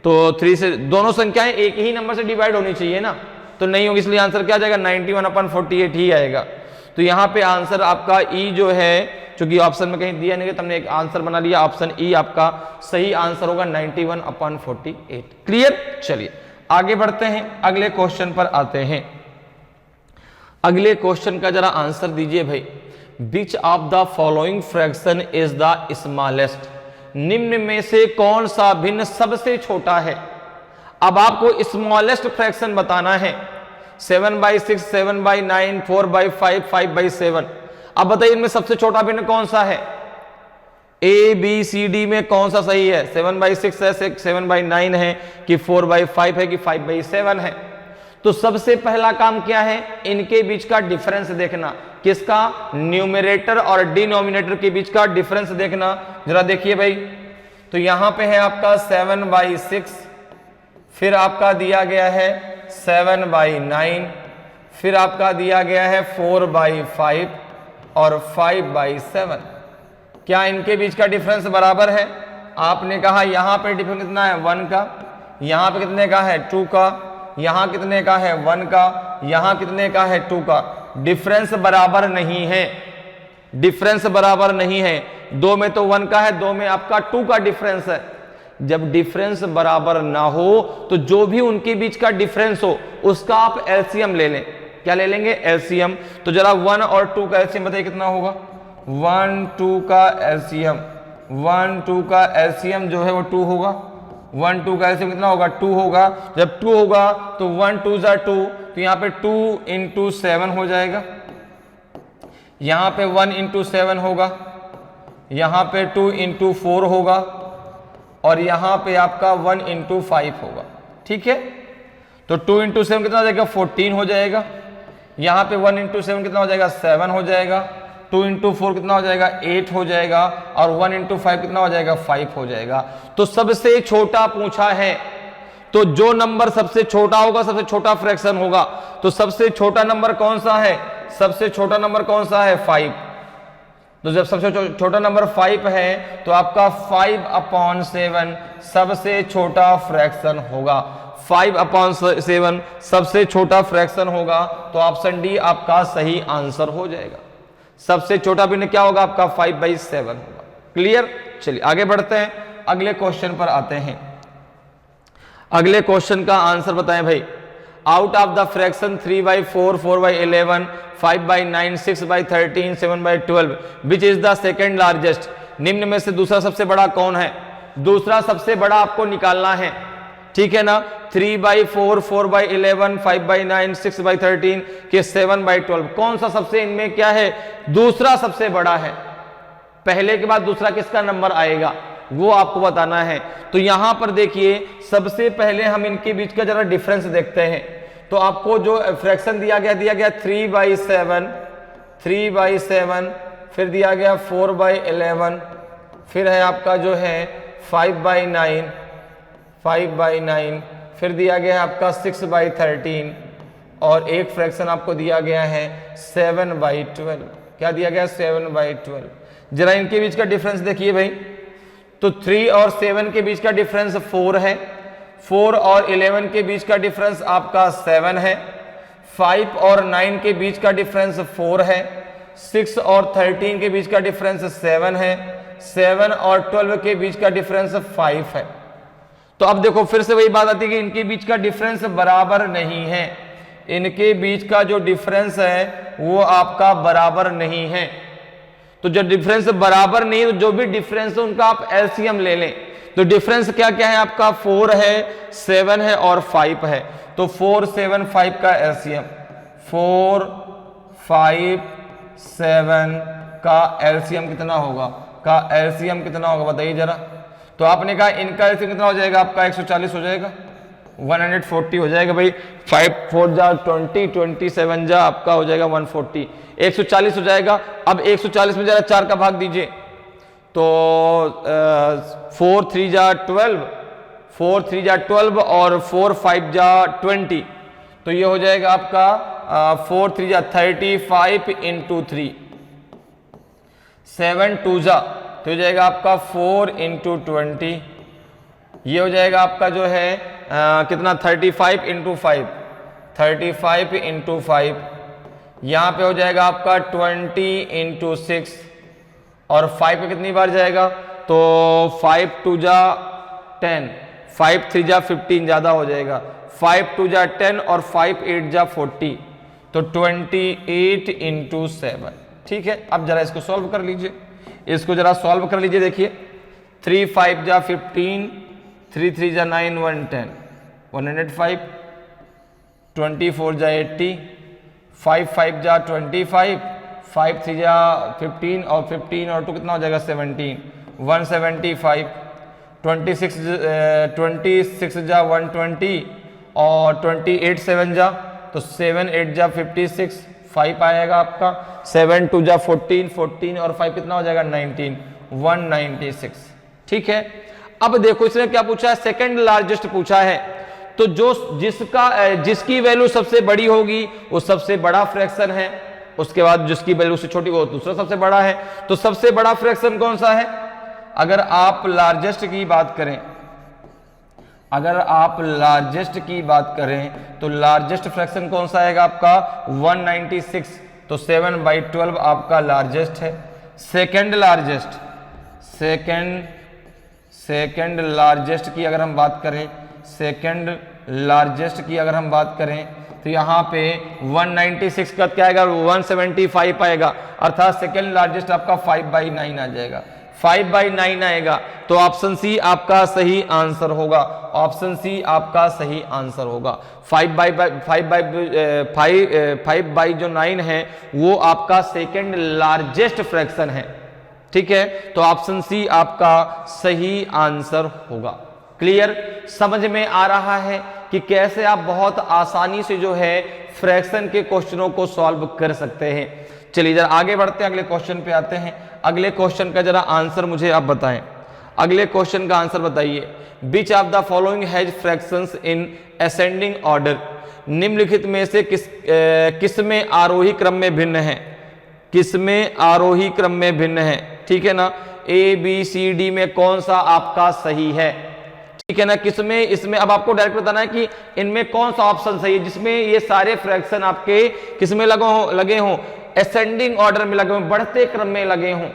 तो 3 से दोनों संख्याएं एक ही नंबर से डिवाइड होनी चाहिए ना, तो नहीं होगी, इसलिए आंसर क्या आ जाएगा 91/48 ही आएगा। तो यहाँ पे आंसर आपका ई जो है, चूंकि ऑप्शन में कहीं दिया नहीं, तुमने एक आंसर बना लिया, ऑप्शन ई आपका सही आंसर होगा 91/48। क्लियर? चलिए आगे बढ़ते हैं, अगले क्वेश्चन पर आते हैं। अगले क्वेश्चन का जरा आंसर दीजिए भाई। Which of the following fraction is the smallest? निम्न में से कौन सा भिन्न सबसे छोटा है? अब आपको स्मॉलेस्ट फ्रैक्शन बताना है। 7/6, 7/9, 4/5, 5/7। अब बताइए इनमें सबसे छोटा भिन्न कौन सा है? ए बी सी डी में कौन सा सही है? 7/6 है, 7/9 है, कि 4/5 है, कि 5/7 है? तो सबसे पहला काम क्या है? इनके बीच का डिफरेंस देखना। किसका? न्यूमरेटर और डिनोमिनेटर के बीच का डिफरेंस देखना। जरा देखिए भाई, तो यहां पे है आपका 7/6, फिर आपका दिया गया है 7/9, फिर आपका दिया गया है 4/5 और 5/7। क्या इनके बीच का डिफरेंस बराबर है? आपने कहा यहां पे डिफरेंस कितना है? 1 का, यहां पे कितने का है? 2 का, यहां कितने का है? 1 का, यहां कितने का है? 2 का। डिफरेंस बराबर नहीं है, डिफरेंस बराबर नहीं है। 2 में तो 1 का है, 2 में आपका 2 का डिफरेंस है। जब डिफरेंस बराबर ना हो तो जो भी उनके बीच का डिफरेंस हो उसका आप एलसीएम ले लें। क्या ले लेंगे? एलसीएम। तो जरा 1 और 2 का एलसीएम बताइए कितना होगा? 1 2 का एलसीएम, 1 2 का एलसीएम जो है वो 2 होगा। 1 2 का एलसीएम कितना होगा? 2 होगा। जब 2 होगा तो 1 2 = 2, तो यहाँ पे 2 × 7 हो जाएगा, यहाँ पे 1 × 7 होगा, यहाँ पे 2 × 4 होगा, और यहां पे आपका 1 × 5 होगा, ठीक है। तो 2 × 7 कितना हो जाएगा? 14 हो जाएगा। यहां पे 1 × 7 कितना हो जाएगा? 7 हो जाएगा। 2 × 4 कितना हो जाएगा? 8 हो जाएगा। और 1 × 5 कितना हो जाएगा? 5 हो जाएगा। तो सबसे छोटा पूछा है, तो जो नंबर सबसे छोटा होगा सबसे छोटा फ्रैक्शन होगा। तो सबसे छोटा नंबर कौन सा है? सबसे छोटा नंबर कौन सा है? 5। तो जब सबसे छोटा नंबर 5 है तो आपका 5/7 सबसे छोटा फ्रैक्शन होगा। 5/7 सबसे छोटा फ्रैक्शन होगा, तो ऑप्शन डी आपका सही आंसर हो जाएगा। सबसे छोटा भिन्न क्या होगा? आपका 5/7 होगा। क्लियर? चलिए आगे बढ़ते हैं, अगले क्वेश्चन पर आते हैं। अगले क्वेश्चन का आंसर बताएं भाई। Out of the fraction 3/4, 4/11, 5/9, 6/13, 7/12 which is the second largest? निम्न में से दूसरा सबसे बड़ा कौन है? दूसरा सबसे बड़ा आपको निकालना है, ठीक है ना। 3/4, 4/11, 5/9, 6/13 के 7/12 कौन सा सबसे इनमें क्या है? दूसरा सबसे बड़ा है। पहले के बाद दूसरा किसका नंबर आएगा वो आपको बताना है। तो यहां पर देखिए, सबसे पहले हम इनके बीच का जरा डिफरेंस देखते हैं। तो आपको जो फ्रैक्शन दिया गया 3/7, 3/7, फिर दिया गया 4/11, फिर है आपका जो है 5/9, 5/9, फिर दिया गया है आपका 6/13, और एक फ्रैक्शन आपको दिया गया है 7/12। क्या दिया गया? 7/12। जरा इनके बीच का डिफरेंस देखिए भाई। तो 3 और 7 के बीच का डिफरेंस 4 है, 4 और 11 के बीच का डिफरेंस आपका 7 है, 5 और 9 के बीच का डिफरेंस 4 है, 6 और 13 के बीच का डिफरेंस 7 है, 7 और 12 के बीच का डिफरेंस 5 है। तो अब देखो फिर से वही बात आती है कि इनके बीच का डिफरेंस बराबर नहीं है, इनके बीच का जो डिफरेंस है वो आपका बराबर नहीं है। तो जब डिफरेंस बराबर नहीं है तो जो भी डिफरेंस है उनका आप एलसीएम ले लें। तो डिफरेंस क्या क्या है आपका, 4 है, 7 है और 5 है। तो 4 7 5 का एलसीएम, 4 5 7 का एलसीएम कितना होगा, कितना होगा बताइए जरा। तो आपने कहा इनका एलसीएम कितना हो जाएगा आपका, 140 हो जाएगा, 140 हो जाएगा भाई। 5 4 जा 20, 27 जा आपका हो जाएगा 140, 140 हो जाएगा। अब 140 में जरा 4 का भाग दीजिए, तो 4 3 जा 12, 4 3 जा 12 और 4 5 जा 20, तो ये हो जाएगा आपका 4 3 जा 35 इंटू 3, 7 2 जा तो हो जाएगा आपका 4 इंटू 20, ये हो जाएगा आपका जो है कितना 35 इंटू 5, 35 इंटू 5, यहाँ पे हो जाएगा आपका 20 इंटू 6 और 5 पे कितनी बार जाएगा, तो 5 2 जा 10, 5 3 जा 15 ज़्यादा हो जाएगा, 5 2 जा 10 और 5 8 जा 40, तो 28 इंटू 7। ठीक है, अब जरा इसको सॉल्व कर लीजिए, इसको जरा सॉल्व कर लीजिए। देखिए 3 5 जा 15, 3 3 जा 9 1 10, 105, 24 जा 80, 5 5 जा 25, 5 3 जा 15 और 15 और 2 कितना हो जाएगा 17, 175, 26 जा 120 और 28 7 जा तो 7 8 जा 56, 5 आएगा आपका, 7 2 जा 14, 14 और 5 कितना हो जाएगा 19, 196। ठीक है, अब देखो इसने क्या पूछा है, सेकंड लार्जेस्ट पूछा है। तो जिसकी वैल्यू सबसे बड़ी होगी वो सबसे बड़ा फ्रैक्शन है, उसके बाद जिसकी वैल्यू से छोटी हो दूसरा सबसे बड़ा है। तो सबसे बड़ा फ्रैक्शन कौन सा है, अगर आप लार्जेस्ट की बात करें, तो लार्जेस्ट फ्रैक्शन कौन सा आएगा आपका 196, तो 7/12 आपका लार्जेस्ट है। सेकंड लार्जेस्ट की अगर हम बात करें, तो यहाँ पे 196 का क्या आएगा 175 आएगा, अर्थात सेकंड लार्जेस्ट आपका 5/9 आ जाएगा, 5/9 आएगा। तो ऑप्शन सी आपका सही आंसर होगा, 5/9 है वो आपका सेकंड लार्जेस्ट फ्रैक्शन है। ठीक है, तो ऑप्शन सी आपका सही आंसर होगा। क्लियर, समझ में आ रहा है कि कैसे आप बहुत आसानी से जो है फ्रैक्शन के क्वेश्चनों को सॉल्व कर सकते हैं। चलिए जरा आगे बढ़ते हैं, अगले क्वेश्चन पे आते हैं। अगले क्वेश्चन का जरा आंसर मुझे आप बताएं, अगले क्वेश्चन का आंसर बताइए। Which of the following has fractions in ascending order, निम्नलिखित में से किस में आरोही क्रम में भिन्न है, ठीक है ना, ए बी सी डी में कौन सा आपका सही है, ठीक है ना, किसमें, इसमें अब आपको डायरेक्ट बताना है कि इनमें कौन सा ऑप्शन सही है जिसमें ये सारे फ्रैक्शन आपके किसमें लगे हों, असेंडिंग ऑर्डर में लगे हों, बढ़ते क्रम में लगे हों।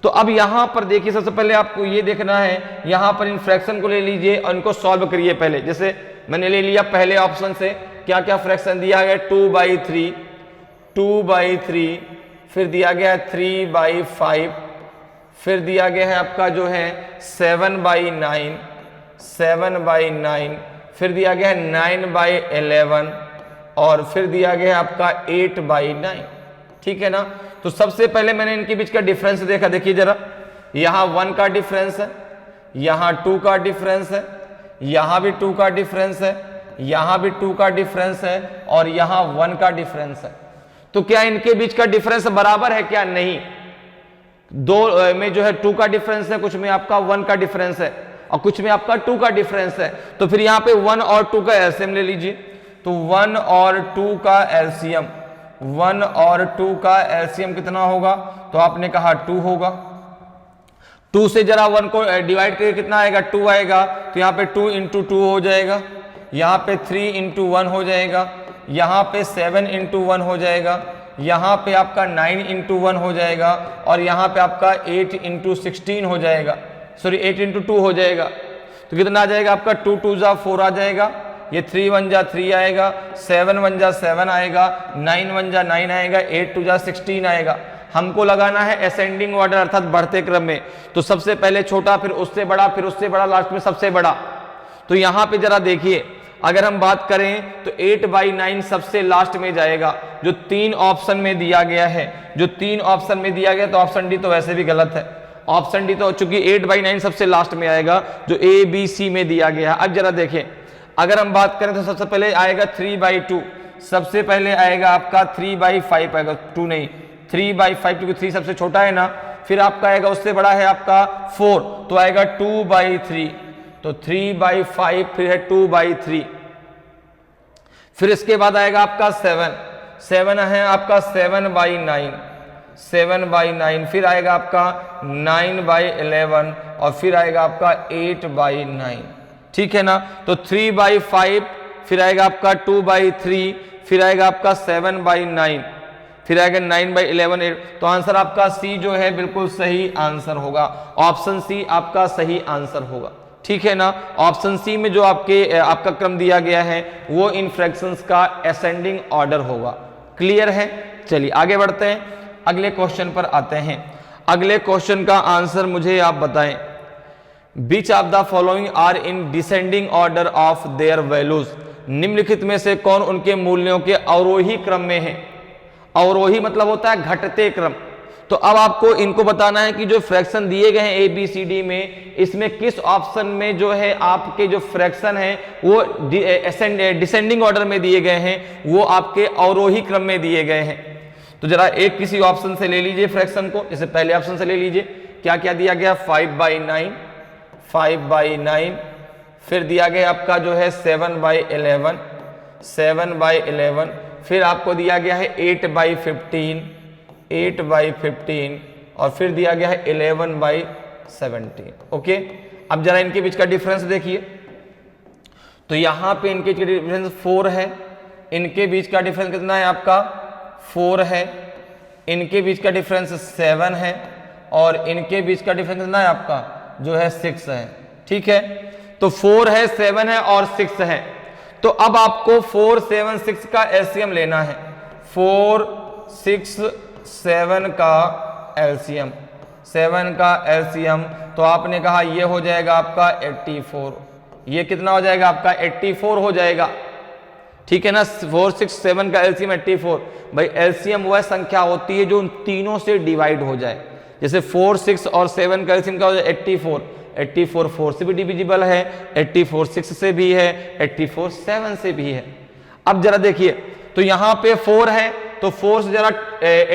तो अब यहां पर देखिए, सबसे पहले आपको ये देखना है, यहां पर इन फ्रैक्शन को ले लीजिए और इनको सॉल्व करिए। पहले जैसे मैंने ले लिया पहले ऑप्शन से, क्या क्या फ्रैक्शन दिया गया, 2/3, फिर दिया गया 3/5, फिर दिया गया है आपका जो है 7/9, फिर दिया गया है 9/11 और फिर दिया गया है आपका 8/9। ठीक है ना, तो सबसे पहले मैंने इनके बीच का डिफरेंस देखा, देखिए जरा, यहां 1 का डिफरेंस है, यहां 2 का डिफरेंस है, यहां भी 2 का डिफरेंस है, यहां भी 2 का डिफरेंस है और यहां 1 का डिफरेंस है। तो क्या इनके बीच का डिफरेंस बराबर है क्या, नहीं, दो में जो है 2 का डिफरेंस है, कुछ में आपका 1 का डिफरेंस है और कुछ में आपका 2 का डिफरेंस है। तो फिर यहां पे 1 और 2 का एलसीएम ले लीजिए, तो 1 और 2 का एलसीएम, 1 और 2 का एलसीएम कितना होगा, तो आपने कहा 2 होगा। 2 से जरा 1 को डिवाइड करके कितना आएगा, 2 आएगा, तो यहाँ पे 2 × 2 हो जाएगा, यहाँ पे 3 × 1 हो जाएगा, यहाँ पे 7 इंटू 1 हो जाएगा, यहाँ पे आपका 9 इंटू 1 हो जाएगा, और यहाँ पे आपका 8 इंटू 16 हो जाएगा, सॉरी 8 इंटू 2 हो जाएगा। तो कितना आ जाएगा आपका 2 2 जा 4 आ जाएगा, ये 3 1 जा 3 आएगा, 7 1 जा 7 आएगा, 9 1 जा 9 आएगा, 8 2 जा 16 आएगा। हमको लगाना है असेंडिंग ऑर्डर अर्थात बढ़ते क्रम में। तो सबसे पहले छोटा, फिर उससे बड़ा, फिर उससे बड़ा, लास्ट में सबसे बड़ा। तो यहाँ पे जरा देखिए, अगर हम बात करें तो 8/9 सबसे लास्ट में जाएगा, जो 3 ऑप्शन में दिया गया है, जो 3 ऑप्शन में दिया गया। तो ऑप्शन डी तो वैसे भी गलत है, ऑप्शन डी तो चूंकि 8/9 सबसे लास्ट में आएगा, जो ए बी सी में दिया गया। अब जरा देखें, अगर हम बात करें तो सबसे पहले आएगा 3/2, सबसे पहले आएगा आपका 3/5 आएगा, 2 नहीं 3/5, क्योंकि 3 सबसे छोटा है ना। फिर आपका आएगा, उससे बड़ा है आपका 4, तो आएगा 2/3, तो 3/5, फिर है 2/3। फिर इसके बाद आएगा आपका 7 है आपका 7/9, 7/9। फिर आएगा आपका 9/11, और फिर आएगा आपका 8/9, ठीक है ना। तो 3/5, फिर आएगा आपका 2/3, फिर आएगा आपका 7/9, फिर आएगा 9/11। तो आंसर आपका सी जो है बिल्कुल सही आंसर होगा, ऑप्शन सी आपका सही आंसर होगा, ठीक है ना। ऑप्शन सी में जो आपका क्रम दिया गया है वो इन फ्रैक्शंस का असेंडिंग ऑर्डर होगा। क्लियर है? चलिए आगे बढ़ते हैं, अगले क्वेश्चन पर आते हैं। अगले क्वेश्चन का आंसर मुझे आप बताएं, which of the following are in descending order of their values, निम्नलिखित में से कौन उनके मूल्यों के अवरोही क्रम में है। अवरोही मतलब होता है घटते क्रम। तो अब आपको इनको बताना है कि जो फ्रैक्शन दिए गए हैं ए बी सी डी में, इसमें किस ऑप्शन में जो है आपके जो फ्रैक्शन है वो डिसेंडिंग ऑर्डर में दिए गए हैं, वो आपके अवरोही क्रम में दिए गए हैं। तो जरा एक किसी ऑप्शन से ले लीजिए फ्रैक्शन को, जैसे पहले ऑप्शन से ले लीजिए, क्या क्या दिया गया 5/9, 5/9। फिर दिया गया आपका जो है 7/11, 7/11। फिर आपको दिया गया है 8/15, 8/15, और फिर दिया गया है 11/17। ओके, अब जरा इनके बीच का डिफरेंस देखिए। तो यहां पे इनके बीच का डिफरेंस 4 है, इनके बीच का डिफरेंस कितना है आपका 4 है, इनके बीच का डिफरेंस 7 है, और इनके बीच का डिफरेंस कितना है आपका जो है 6 है, ठीक है। तो 4 है, 7 है और 6 है। तो अब आपको 4 7 6 का एलसीएम लेना है, 4 6 7 का एलसीएम, 7 का एलसीएम। तो आपने कहा ये हो जाएगा आपका 84, ये कितना हो जाएगा आपका 84 हो जाएगा, ठीक है ना। 4 6 7 का एलसीएम 84। भाई एलसीएम वह संख्या होती है जो उन तीनों से डिवाइड हो जाए, जैसे 4 6 और 7 का एलसीएम क्या हो जाए 84, 84 4 से भी डिविजिबल है, 84 6 से भी है, 84 7 से भी है। अब जरा देखिए, तो यहां पे 4 है, तो 4 से जरा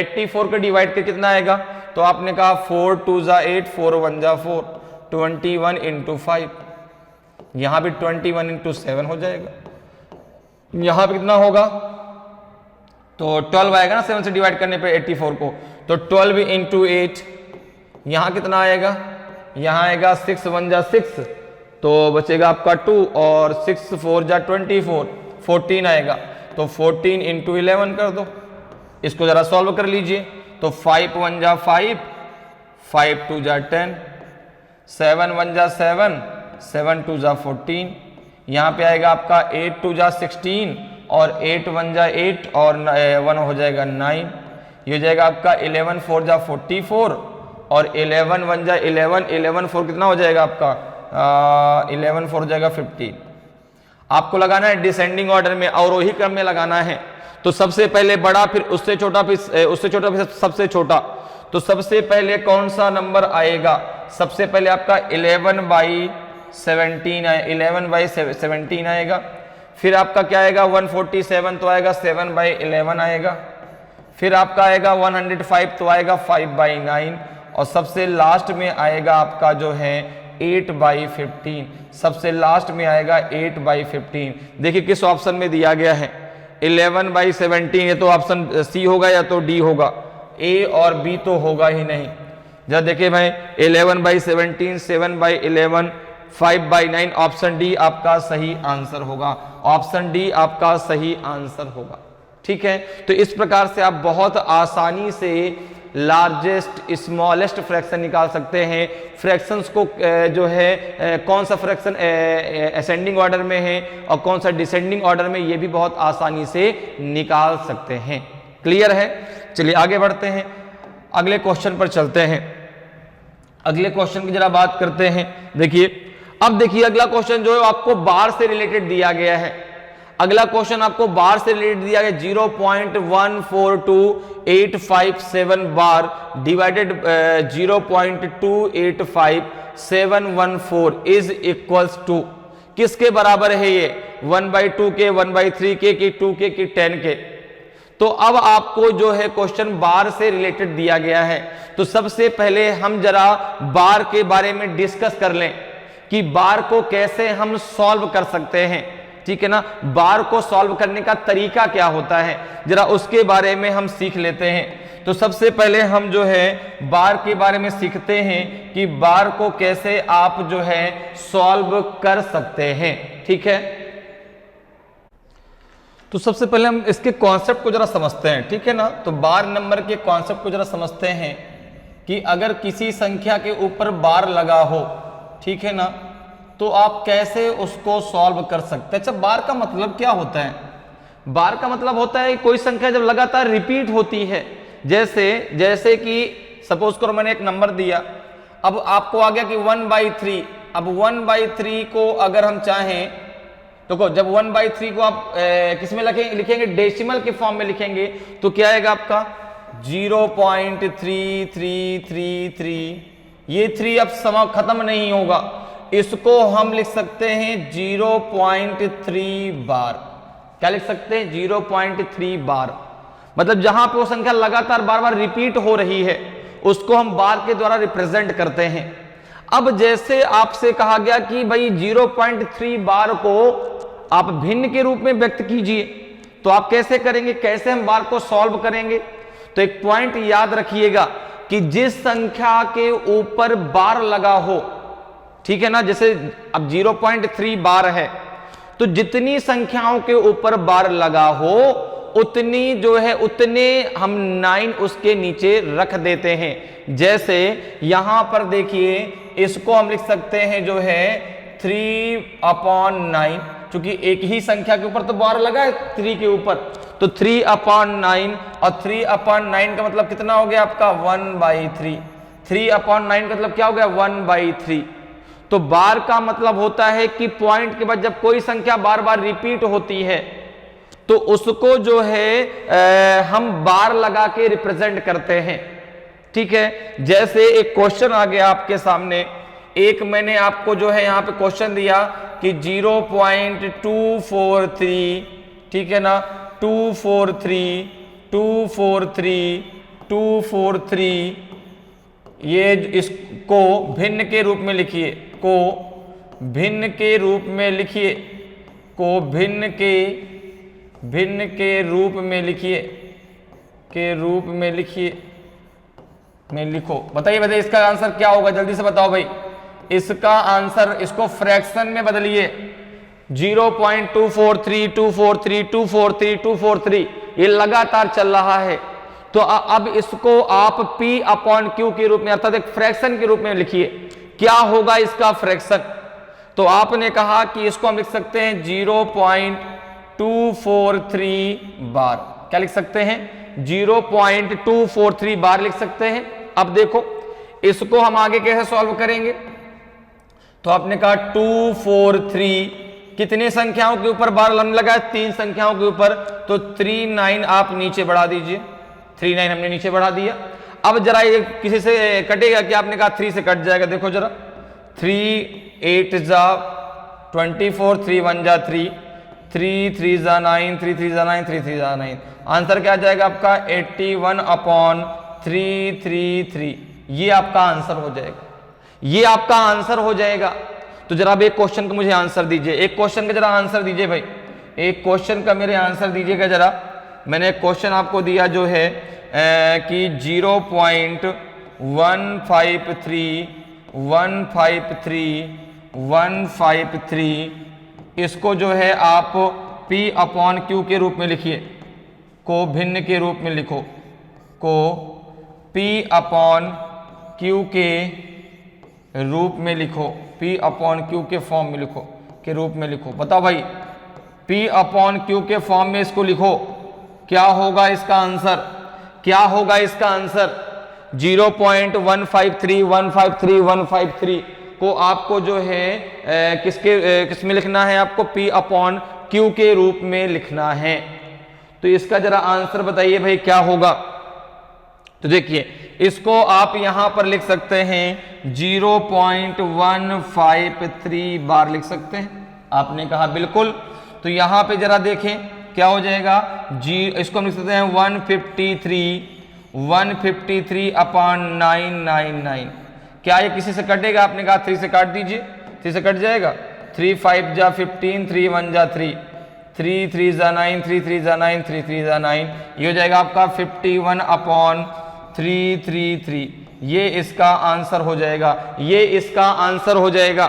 84 को डिवाइड कर कितना आएगा, तो आपने कहा 4 2 जा 8, 4 1 जा 4, 21 इंटू 5। यहां भी 21 इंटू 7 हो जाएगा, यहां पे कितना होगा, तो 12 आएगा ना 7 से डिवाइड करने पे 84 को, तो 12 इंटू 8। यहां कितना आएगा, यहां आएगा 6 1 जा 6, तो बचेगा आपका 2, और 6 4 जा 24, 14 आएगा। तो 14 इंटू 11 कर दो, इसको जरा सॉल्व कर लीजिए। तो 5 1 जा 5, 5 2 जा 10, 7 1 जा 7, 7 2 जा 14। यहाँ पे आएगा आपका 8 2 जा 16, और 8 1 जा 8, और 1 हो जाएगा 9। ये हो जाएगा आपका 11 4 जा 44, और 11 1 जा 11, 11 4 कितना हो जाएगा आपका 11 4 हो जाएगा 15। आपको लगाना है डिसेंडिंग ऑर्डर में, अवरोही क्रम में लगाना है। तो सबसे पहले बड़ा, फिर उससे छोटा, फिर उससे छोटा, फिर सबसे छोटा। तो सबसे पहले कौन सा नंबर आएगा, सबसे पहले आपका 11/17 है, 11/17 आएगा। फिर आपका क्या आएगा 147, तो आएगा 7/11 आएगा। फिर आपका आएगा 105, तो आएगा 5/9, और सबसे लास्ट में आएगा आपका जो है 8/15, सबसे लास्ट में आएगा 8/15। देखिए किस ऑप्शन में दिया गया है 11/17, ये तो ऑप्शन सी होगा या तो डी होगा, ए और बी तो होगा ही नहीं। जब देखिए भाई 11/17, 7/11, 5/9। ऑप्शन डी आपका सही आंसर होगा, ऑप्शन डी आपका सही आंसर होगा। ठीक है, तो इस प्रकार से आप बहुत आसानी से लार्जेस्ट स्मॉलेस्ट फ्रैक्शन निकाल सकते हैं। फ्रैक्शंस को जो है कौन सा फ्रैक्शन असेंडिंग ऑर्डर में है और कौन सा डिसेंडिंग ऑर्डर में, ये भी बहुत आसानी से निकाल सकते हैं। क्लियर है? चलिए आगे बढ़ते हैं, अगले क्वेश्चन पर चलते हैं। अगले क्वेश्चन की जरा बात करते हैं। देखिए, अब देखिए अगला क्वेश्चन जो है आपको बार से रिलेटेड दिया गया है। अगला क्वेश्चन आपको बार से रिलेटेड दिया गया 0.142857 बार डिवाइडेड 0.285714 इज इक्वल्स टू, किसके बराबर है ये? 1/2 के, 1/3 के, 2 के, 10 के। तो अब आपको जो है क्वेश्चन बार से रिलेटेड दिया गया है, तो सबसे पहले हम जरा बार के बारे में डिस्कस कर लें कि बार को कैसे हम सॉल्व कर सकते हैं। ठीक है ना, बार को सॉल्व करने का तरीका क्या होता है, जरा उसके बारे में हम सीख लेते हैं। तो सबसे पहले हम जो है बार के बारे में सीखते हैं कि बार को कैसे आप जो है सॉल्व कर सकते हैं। ठीक है, तो सबसे पहले हम इसके कॉन्सेप्ट को जरा समझते हैं। ठीक है ना, तो बार नंबर के कॉन्सेप्ट को जरा समझते हैं कि अगर किसी संख्या के ऊपर बार लगा हो, ठीक है ना, तो आप कैसे उसको सॉल्व कर सकते हैं। अच्छा, बार का मतलब क्या होता है? बार का मतलब होता है कोई संख्या जब लगातार रिपीट होती है, जैसे कि सपोज करो मैंने एक नंबर दिया, अब आपको आ गया कि 1/3। अब 1/3 को अगर हम चाहें तो जब 1/3 को आप किसमें लिखेंगे? डेसिमल के फॉर्म में लिखेंगे, तो क्या आएगा आपका 0.3333। ये 3 अब समय खत्म नहीं होगा, इसको हम लिख सकते हैं 0.3 बार। क्या लिख सकते हैं? 0.3 बार। मतलब जहां पे वो संख्या लगातार बार बार रिपीट हो रही है, उसको हम बार के द्वारा रिप्रेजेंट करते हैं। अब जैसे आपसे कहा गया कि भाई 0.3 बार को आप भिन्न के रूप में व्यक्त कीजिए, तो आप कैसे करेंगे, कैसे हम बार को सॉल्व करेंगे? तो एक पॉइंट याद रखिएगा कि जिस संख्या के ऊपर बार लगा हो, ठीक है ना, जैसे अब 0.3 बार है, तो जितनी संख्याओं के ऊपर बार लगा हो उतनी जो है उतने हम 9 उसके नीचे रख देते हैं। जैसे यहां पर देखिए, इसको हम लिख सकते हैं जो है 3/9, क्योंकि एक ही संख्या के ऊपर तो बार लगा है 3 के ऊपर, तो 3/9 और 3/9 का मतलब कितना हो गया आपका 1/3। 3/9 का मतलब क्या हो गया 1/3। तो बार का मतलब होता है कि पॉइंट के बाद जब कोई संख्या बार बार रिपीट होती है तो उसको जो है हम बार लगा के रिप्रेजेंट करते हैं। ठीक है, जैसे एक क्वेश्चन आ गया आपके सामने, एक मैंने आपको जो है यहां पे क्वेश्चन दिया कि 0.243, ठीक है ना, 243 ये इसको भिन्न के रूप में लिखिए, को भिन्न के रूप में लिखिए, को भिन्न के रूप में लिखिए, में लिखो। बताइए इसका आंसर क्या होगा, जल्दी से बताओ भाई। इसका आंसर, इसको फ्रैक्शन में बदलिए, 0.243 ये लगातार चल रहा है, तो अब इसको आप P/Q के रूप में अर्थात एक फ्रैक्शन के रूप में लिखिए। क्या होगा इसका फ्रैक्शन? तो आपने कहा कि इसको हम लिख सकते हैं 0.243 बार। क्या लिख सकते हैं? 0.243 बार लिख सकते हैं। अब देखो इसको हम आगे कैसे सॉल्व करेंगे, तो आपने कहा 243 कितने संख्याओं के ऊपर बार लगा? 3 संख्याओं के ऊपर, तो 39 आप नीचे बढ़ा दीजिए, 39 हमने नीचे बढ़ा दिया। अब जरा ये किसी से कटेगा कि आपने कहा 3 से कट जाएगा, देखो जरा, 3 8 जा 24, 3 1 जा 3, 3 3 जा 9, 3 3 जा 9, 3 3 जा 9। आंसर क्या आ जाएगा आपका 81/333। ये आपका आंसर हो जाएगा, ये आपका आंसर हो जाएगा। तो जरा अब एक क्वेश्चन का मुझे आंसर दीजिए, एक क्वेश्चन का जरा आंसर दीजिए भाई, एक क्वेश्चन का मेरे आंसर दीजिएगा जरा। मैंने एक क्वेश्चन आपको दिया जो है कि 0.153 153, इसको जो है आप P अपॉन Q के रूप में लिखिए, को भिन्न के रूप में लिखो, को P अपॉन Q के रूप में लिखो, P अपॉन Q के फॉर्म में लिखो, के रूप में लिखो। बताओ भाई, P अपॉन Q के फॉर्म में इसको लिखो, क्या होगा इसका आंसर, क्या होगा इसका आंसर? 0.153153 को आपको जो है किस में लिखना है? आपको P अपॉन Q के रूप में लिखना है। तो इसका जरा आंसर बताइए भाई क्या होगा। तो देखिए, इसको आप यहां पर लिख सकते हैं 0.153 बार लिख सकते हैं। आपने कहा बिल्कुल। तो यहां पे जरा देखें क्या हो जाएगा, इसको हम लिख सकते हैं 153 अपॉन 999। क्या ये किसी से कटेगा? आपने कहा 3 से काट दीजिए, 3 से कट जाएगा। 3 5 जा 15, 3 1 जा 3, 3 3 जा 9, 3 3 जा 9, 3 3 जा 9। ये हो जाएगा आपका 51 अपॉन 333। ये इसका आंसर हो जाएगा, ये इसका आंसर हो जाएगा।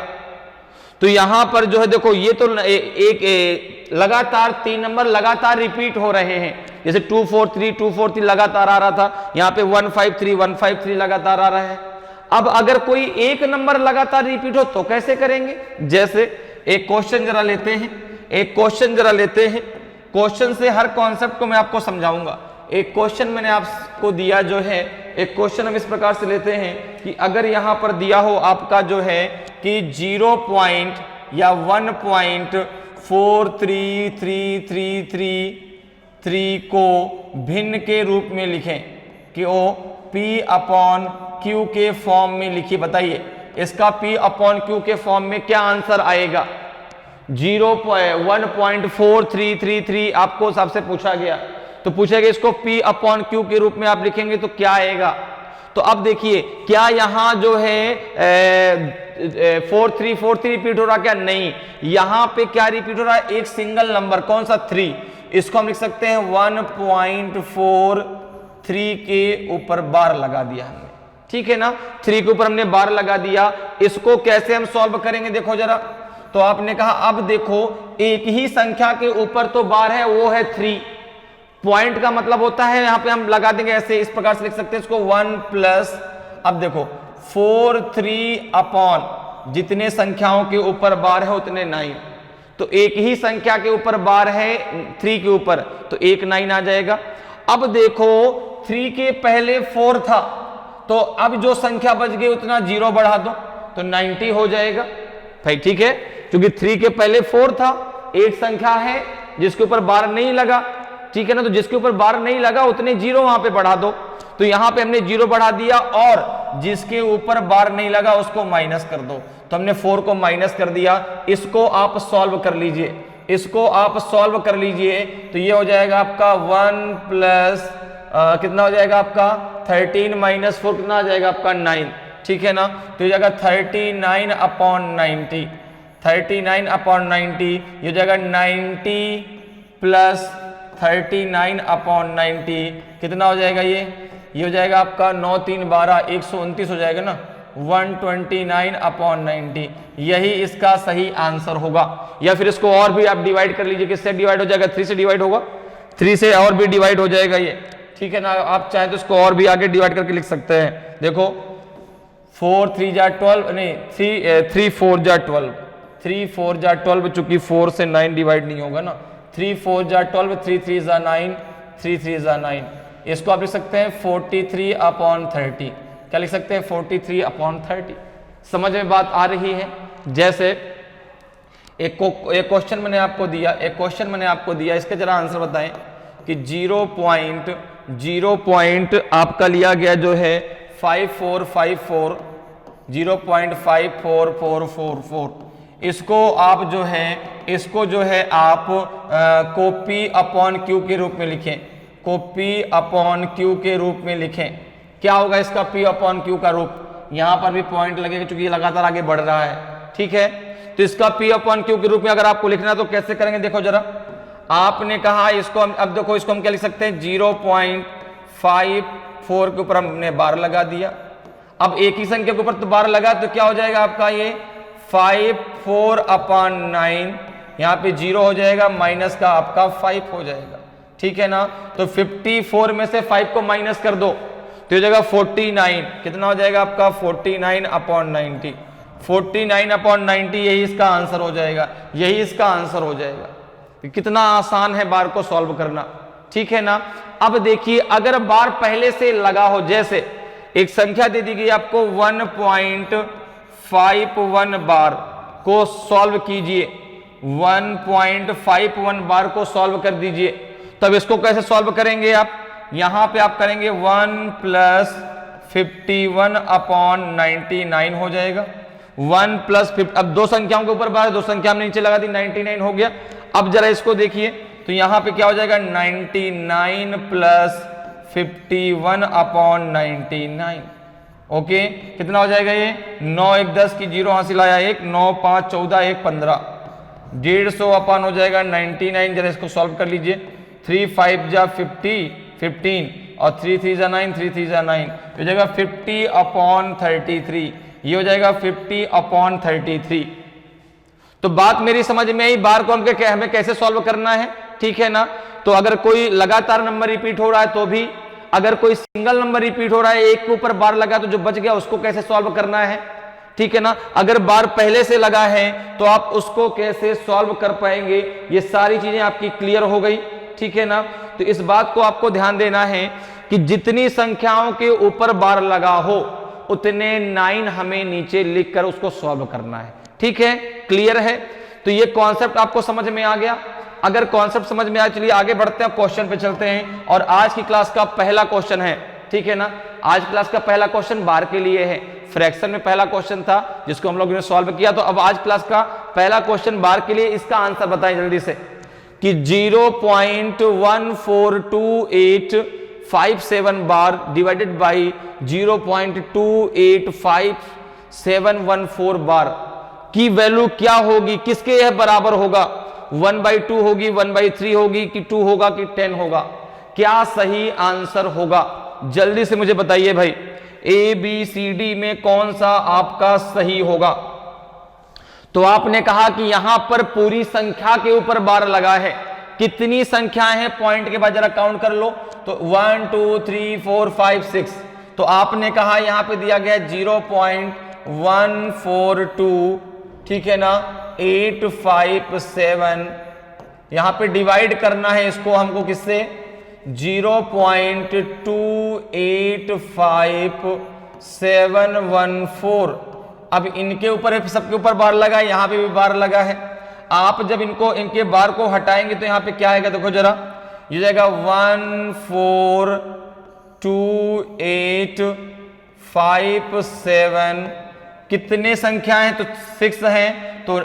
तो यहां पर जो है देखो, ये तो एक लगातार 3 नंबर लगातार रिपीट हो रहे हैं, जैसे 243 लगातार आ रहा था, यहाँ पे 153 लगातार आ रहा है। अब अगर कोई एक नंबर लगातार रिपीट हो तो कैसे करेंगे? जैसे एक क्वेश्चन जरा लेते हैं, क्वेश्चन से हर कॉन्सेप्ट को मैं आपको समझाऊंगा। एक क्वेश्चन मैंने आपको दिया जो है, एक क्वेश्चन हम इस प्रकार से लेते हैं कि अगर यहां पर दिया हो आपका जो है कि 0 पॉइंट या 1.43333 को भिन्न के रूप में लिखें कि वो P अपॉन Q के फॉर्म में लिखिए। बताइए इसका P अपॉन Q के फॉर्म में क्या आंसर आएगा? 1.4333 आपको सबसे पूछा गया, तो पूछेगा इसको P अपॉन Q के रूप में आप लिखेंगे तो क्या आएगा? तो अब देखिए, क्या यहां जो है 4343 रिपीट हो रहा? क्या नहीं, यहां पे क्या रिपीट हो रहा है? एक सिंगल नंबर, कौन सा? 3। इसको हम लिख सकते हैं 1.43 के ऊपर बार लगा दिया हमने, ठीक है ना। 3 के ऊपर हमने बार लगा दिया। इसको कैसे हम सॉल्व करेंगे देखो जरा। तो आपने कहा अब देखो, एक ही संख्या के ऊपर तो बार है, वो है 3। पॉइंट का मतलब होता है, यहां पे हम लगा देंगे ऐसे, इस प्रकार से लिख सकते हैं इसको 1 प्लस, अब देखो 43 अपॉन जितने संख्याओं के ऊपर बार है उतने 9। तो एक ही संख्या के ऊपर बार है 3 के ऊपर, तो एक 9 आ जाएगा। अब देखो 3 के पहले 4 था, तो अब जो संख्या बच गई उतना 0 बढ़ा दो तो 90 हो जाएगा भाई, ठीक है। क्योंकि 3 के पहले 4 था, एक संख्या है जिसके ऊपर बार नहीं लगा, ठीक है ना। तो जिसके ऊपर बार नहीं लगा उतने 0 वहां पे बढ़ा दो। तो यहां पे हमने 0 बढ़ा दिया, और जिसके ऊपर बार नहीं लगा उसको माइनस कर दो। तो हमने 4 को माइनस कर दिया। इसको आप सॉल्व कर लीजिए, इसको आप सॉल्व कर लीजिए। तो ये हो जाएगा आपका 1 प्लस कितना हो जाएगा आपका 13 माइनस 4 कितना आ जाएगा आपका 9, ठीक है ना। तो ये जाएगा 39 अपॉन 90, 39 अपॉन 90। ये जाएगा 90 प्लस 39 अपॉन 90 कितना हो जाएगा? ये हो जाएगा आपका 9 3 12 129 हो जाएगा ना, 129 अपॉन 90। यही इसका सही आंसर होगा। या फिर इसको और भी आप डिवाइड कर लीजिए, किससे डिवाइड हो जाएगा? 3 से डिवाइड होगा, 3 से और भी डिवाइड हो जाएगा ये, ठीक है ना। आप चाहें तो इसको और भी आगे डिवाइड करके लिख सकते हैं। देखो 4 3 जा 12, नहीं 3 4 जा 12, 3 4 जा 12, चूंकि 4 से 9 डिवाइड नहीं होगा ना। 3 4 जा 12, 3 3 जा 9, 3 3 जा 9। इसको आप लिख सकते हैं 43 अपॉन 30। क्या लिख सकते हैं? 43 अपॉन 30। समझ में बात आ रही है? जैसे एक क्वेश्चन मैंने आपको दिया, इसका जरा आंसर बताएं कि 0 आपका लिया गया जो है 5454, 0.54444। इसको आप जो है आप कॉपी अपॉन Q के रूप में लिखें, कॉपी अपॉन Q के रूप में लिखें। क्या होगा इसका P अपॉन Q का रूप? यहां पर भी पॉइंट लगेगा क्योंकि ये लगातार आगे बढ़ रहा है, ठीक है। तो इसका P अपॉन Q के रूप में अगर आपको लिखना है तो कैसे करेंगे देखो जरा। आपने कहा इसको अब देखो, इसको हम क्या लिख सकते हैं? 0.54 के ऊपर हमने बार लगा दिया। अब एक ही संख्या के ऊपर तो बार लगा तो क्या हो जाएगा आपका? ये 5 4/9, यहाँ पे 0 हो जाएगा, माइनस का आपका 5 हो जाएगा, ठीक है ना। तो 54 में से 5 को माइनस कर दो तो हो जाएगा 49, कितना हो जाएगा आपका 49/90, 49/90 यही इसका आंसर हो जाएगा, यही इसका आंसर हो जाएगा। कितना आसान है बार को सॉल्व करना, ठीक है ना। अब देखिए अगर बार पहले से लगा हो, जैसे एक संख्या दे दी गई आपको 1.51 बार को सॉल्व कीजिए, 1.51 बार को सॉल्व कर दीजिए। तब इसको कैसे सॉल्व करेंगे आप, यहां पे आप करेंगे 1 + 51/99 हो जाएगा, 1 + 50। अब दो संख्याओं के ऊपर बार, दो संख्या हमने नीचे लगा दी, 99 हो गया। अब जरा इसको देखिए तो यहां पे क्या हो जाएगा 99 + 51/99, ओके। कितना हो जाएगा ये 9 1 10 की 0 हासिल आया 1, 9 5 14 1 15, 150 अपन हो जाएगा 99। जरा इसको सॉल्व कर लीजिए, 3 5 जा 50 15 और 3 3 जा 9, 3 3 जा 9 हो जाएगा 50/33, ये हो जाएगा 50/33। तो बात मेरी समझ में आई, बार को हमें कैसे सॉल्व करना है, ठीक है ना। तो अगर कोई लगातार नंबर रिपीट हो रहा है तो भी, अगर कोई सिंगल नंबर रिपीट हो रहा है, एक के ऊपर बार लगा तो जो बच गया उसको कैसे सॉल्व करना है, ठीक है ना। अगर बार पहले से लगा है तो आप उसको कैसे सॉल्व कर पाएंगे, ये सारी चीजें आपकी क्लियर हो गई, ठीक है ना। तो इस बात को आपको ध्यान देना है कि जितनी संख्याओं के ऊपर बार लगा हो उतने 9 हमें नीचे लिखकर उसको सॉल्व करना है, ठीक है, क्लियर है। तो ये कॉन्सेप्ट आपको समझ में आ गया। अगर कॉन्सेप्ट समझ में आया, चलिए आगे बढ़ते हैं, क्वेश्चन पे चलते हैं। और आज की क्लास का पहला क्वेश्चन है, ठीक है ना, आज क्लास का पहला क्वेश्चन बार के लिए है। फ्रैक्शन में पहला क्वेश्चन था जिसको हम लोगों ने सॉल्व किया, तो अब आज क्लास का पहला क्वेश्चन बार के लिए, इसका आंसर बताएं जल्दी से कि 0.142857 बार डिवाइडेड बाई 0.285714 बार की वैल्यू क्या होगी, किसके यह बराबर होगा, 1/2 होगी, 1/3 होगी कि 2 होगा कि 10 होगा, क्या सही आंसर होगा, जल्दी से मुझे बताइए भाई। ABCD में कौन सा आपका सही होगा। तो आपने कहा कि यहां पर पूरी संख्या के ऊपर बार लगा है, कितनी संख्याएं हैं पॉइंट के बाद जरा काउंट कर लो, तो 1 2 3 4 5 6। तो आपने कहा यहां पे दिया गया 0.142, ठीक है ना, 857, यहां पे डिवाइड करना है इसको हमको किससे, 0.285714। अब इनके ऊपर सबके ऊपर बार लगा है, यहां पे भी बार लगा है। आप जब इनके बार को हटाएंगे तो यहां पे क्या आएगा, देखो जरा, ये जाएगा 142857। कितने संख्याएं, तो 6 हैं, तो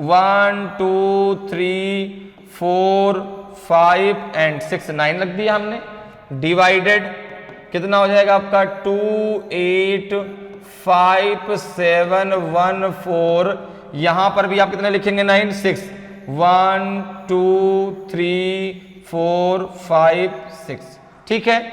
1 2 3 4 5 एंड 6, 9 लग दिया हमने। डिवाइडेड कितना हो जाएगा आपका 285714। यहां पर भी आप कितना लिखेंगे 9 6, 1 2 3 4 5 6, ठीक है।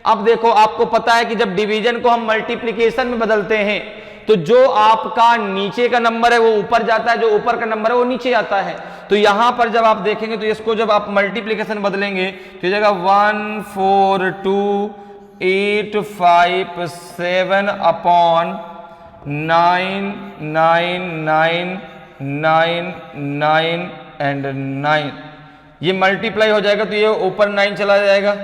अब देखो आपको पता है कि जब डिवीजन को हम मल्टीप्लिकेशन में बदलते हैं तो जो आपका नीचे का नंबर है वो ऊपर जाता है, जो ऊपर का नंबर है वो नीचे आता है। तो यहां पर जब आप देखेंगे तो इसको जब आप मल्टीप्लिकेशन बदलेंगे तो ये जाएगा 142,857 अपॉन 99999 एंड 9, ये मल्टीप्लाई हो जाएगा तो ये ऊपर 9 चला जाएगा,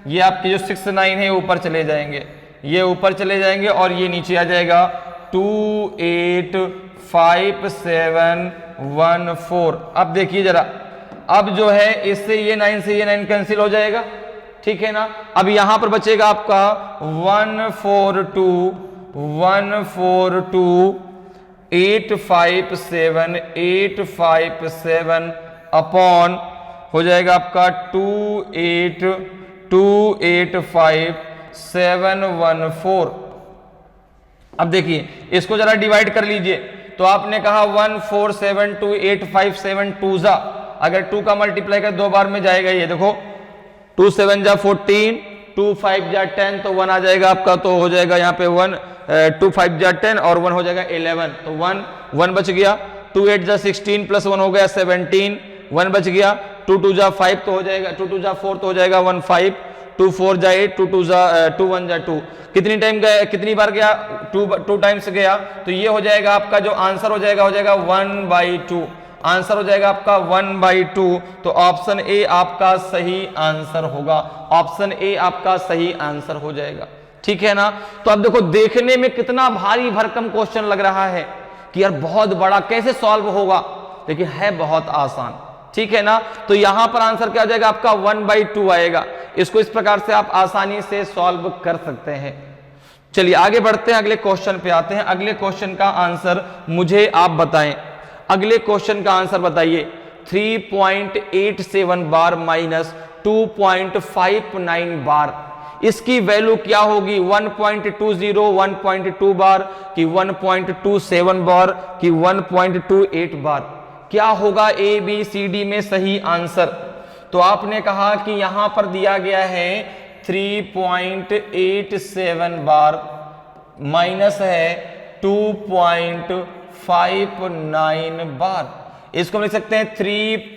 ये आपके जो 6 9 है ऊपर चले जाएंगे, ये ऊपर चले जाएंगे और ये नीचे आ जाएगा 285714। अब देखिए जरा, अब जो है इससे ये 9 से ये 9 कैंसिल हो जाएगा, ठीक है ना। अब यहां पर बचेगा आपका 142,857 अपॉन हो जाएगा आपका 282714। अब देखिए इसको जरा डिवाइड कर लीजिए, तो आपने कहा 1472857 जा, अगर 2 का मल्टीप्लाई कर 2 बार में जाएगा, ये देखो 2 7 जा 14, 2 5 जा 10, तो 1 आ जाएगा आपका, तो हो जाएगा यहाँ पे 1 2 5 जा 10 और 1 हो जाएगा 11, तो 1 बच गया। 2 8 जा 16 प्लस 1 हो गया 17, 1 बच गया। 2 2 जा 5 तो हो जाएगा, 2 2 जा 4 तो हो जाएगा 1 5, 2 4 जा 8, 2 1 जा 2। कितनी टाइम गया, कितनी बार गया, 2 टाइम्स गया, तो ये हो जाएगा आपका जो आंसर हो जाएगा 1/2। आंसर हो जाएगा आपका 1/2। तो ऑप्शन ए आपका सही आंसर होगा, ऑप्शन ए आपका सही आंसर हो जाएगा। ठीक है ना। तो अब देखो देखने में कितना भारी भरकम क्वेश्चन लग रहा है कि यार बहुत बड़ा कैसे सॉल्व होगा, लेकिन है बहुत आसान। ठीक है ना। तो यहां पर आंसर क्या हो जाएगा आपका 1/2 आएगा। इसको इस प्रकार से आप आसानी से सॉल्व कर सकते हैं। चलिए आगे बढ़ते हैं, अगले क्वेश्चन पे आते हैं। अगले क्वेश्चन का आंसर मुझे आप बताएं। अगले क्वेश्चन का आंसर बताइए। 3.87 बार माइनस 2.59 बार, इसकी वैल्यू क्या होगी? 1.20, 1.2 बार कि 1.27 बार कि 1.28 बार? क्या होगा ए बी सी डी में सही आंसर? तो आपने कहा कि यहां पर दिया गया है 3.87 बार माइनस है 2.59 बार। इसको हम लिख सकते हैं 3 +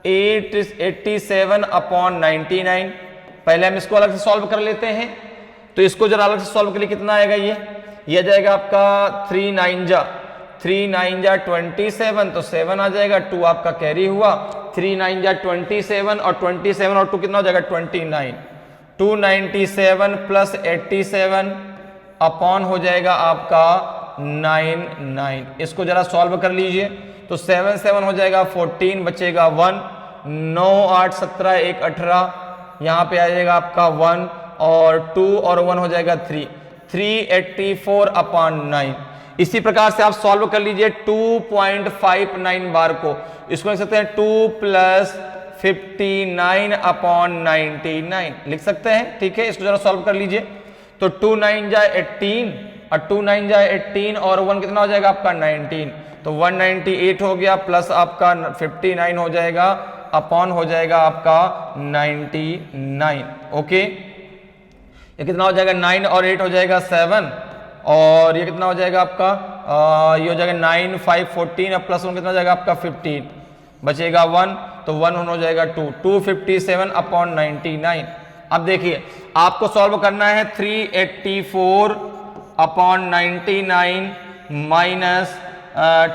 87/99। पहले हम इसको अलग से सॉल्व कर लेते हैं। तो इसको जरा अलग से सॉल्व के लिए कितना आएगा? ये जाएगा आपका 3 9 जा 27, तो 7 आ जाएगा, 2 आपका कैरी हुआ। 3 9 जा 27 और 27 और 2 कितना हो जाएगा? 29। 297 + 87 अपॉन हो जाएगा आपका 99। इसको जरा सॉल्व कर लीजिए। तो 7 7 हो जाएगा 14, बचेगा 1, 9 8 17 1 18, यहाँ पे आ जाएगा आपका 1 और 2 और 1 हो जाएगा 3, 384/9। इसी प्रकार से आप सॉल्व कर लीजिए 2.59 बार को। इसको लिख सकते हैं 2 + 59/99 लिख सकते हैं। ठीक है, इसको जरा सॉल्व कर लीजिए। तो 2 9 जा 18 और 2 9 जा 18 और 1 कितना हो जाएगा आपका 19, तो 198 हो गया, प्लस आपका 59 हो जाएगा, अपॉन हो जाएगा आपका 99। ओके, ये कितना हो जाएगा? 9 और 8 हो जाएगा 7, और ये कितना हो जाएगा आपका ये हो जाएगा 9 5 14 और प्लस 1 कितना हो जाएगा आपका 15, बचेगा 1, तो 1 हो जाएगा 2, 257/99। अब देखिए आपको सॉल्व करना है 384/99 माइनस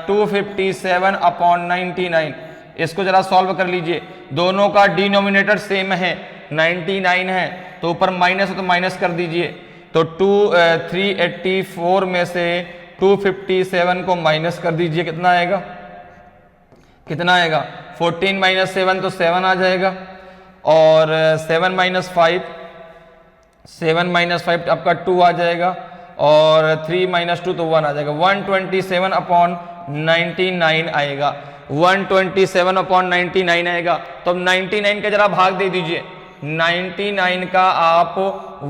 257/99। इसको जरा सॉल्व कर लीजिए। दोनों का डिनोमिनेटर सेम है, 99 है, तो ऊपर माइनस है तो माइनस कर दीजिए। तो 384 में से 257 को माइनस कर दीजिए, कितना आएगा? 14 - 7 तो 7 आ जाएगा, और 7 - 5 आपका 2 आ जाएगा, और 3 - 2 तो 1 आ जाएगा। 127/99 आएगा, 127/99 आएगा। तो अब 99 का जरा भाग दे दीजिए। 99 का आप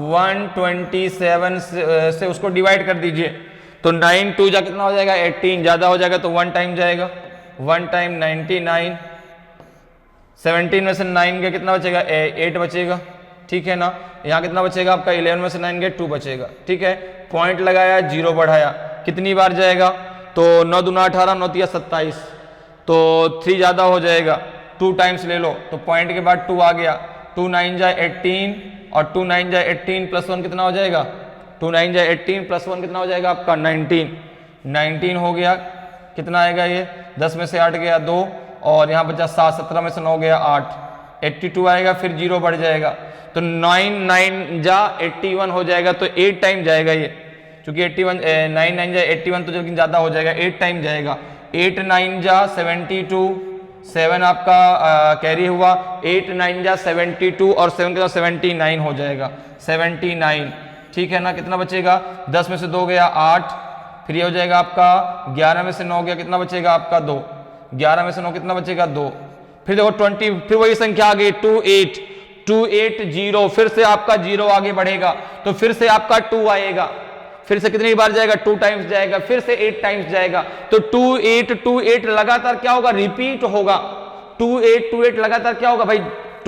127 से उसको डिवाइड कर दीजिए। तो 9 2 जा कितना हो जाएगा? 18, ज्यादा हो जाएगा तो 1 टाइम जाएगा, 1 टाइम 99। 17 में से 9 गया कितना बचेगा? 8 बचेगा। ठीक है ना। यहाँ कितना बचेगा आपका? 11 में से 9 गए 2 बचेगा। ठीक है, पॉइंट लगाया, 0 बढ़ाया, कितनी बार जाएगा? तो 9 दूना 18, 9 तिया 27, तो 3 ज्यादा हो जाएगा, 2 टाइम्स ले लो, तो पॉइंट के बाद 2 आ गया। 2 9 जा 18 और 2 9 जा 18 प्लस 1 कितना हो जाएगा? 2 9 जा 18 प्लस 1 कितना हो जाएगा आपका? 19 हो गया। कितना आएगा ये? 10 में से 8 गया 2, और यहाँ बचा 7, 17 में से 9 गया 8, 82 आएगा, फिर 0 बढ़ जाएगा। तो 9 9 जा 81 हो जाएगा, तो 8 टाइम जाएगा ये, क्योंकि 81 9 9 जा 81 तो लेकिन ज़्यादा हो जाएगा, 8 टाइम जाएगा। 8 9 जा 72, 7 आपका कैरी हुआ, 8 9 जा 72 और 7 के साथ 79 हो जाएगा, 79। ठीक है ना। कितना बचेगा? 10 में से 2 गया 8, फिर ये हो जाएगा आपका 11 में से 9 गया, कितना बचेगा आपका? 2, 11 में से 9 कितना बचेगा? 2। फिर देखो 20, फिर वही संख्या आ गई 280, फिर से आपका 0 आगे बढ़ेगा, तो फिर से आपका 2 आएगा, फिर से कितनी बार जाएगा? 2 टाइम्स जाएगा, फिर से 8 टाइम्स जाएगा। तो 28 लगातार क्या होगा? रिपीट होगा। 28 लगातार क्या होगा भाई?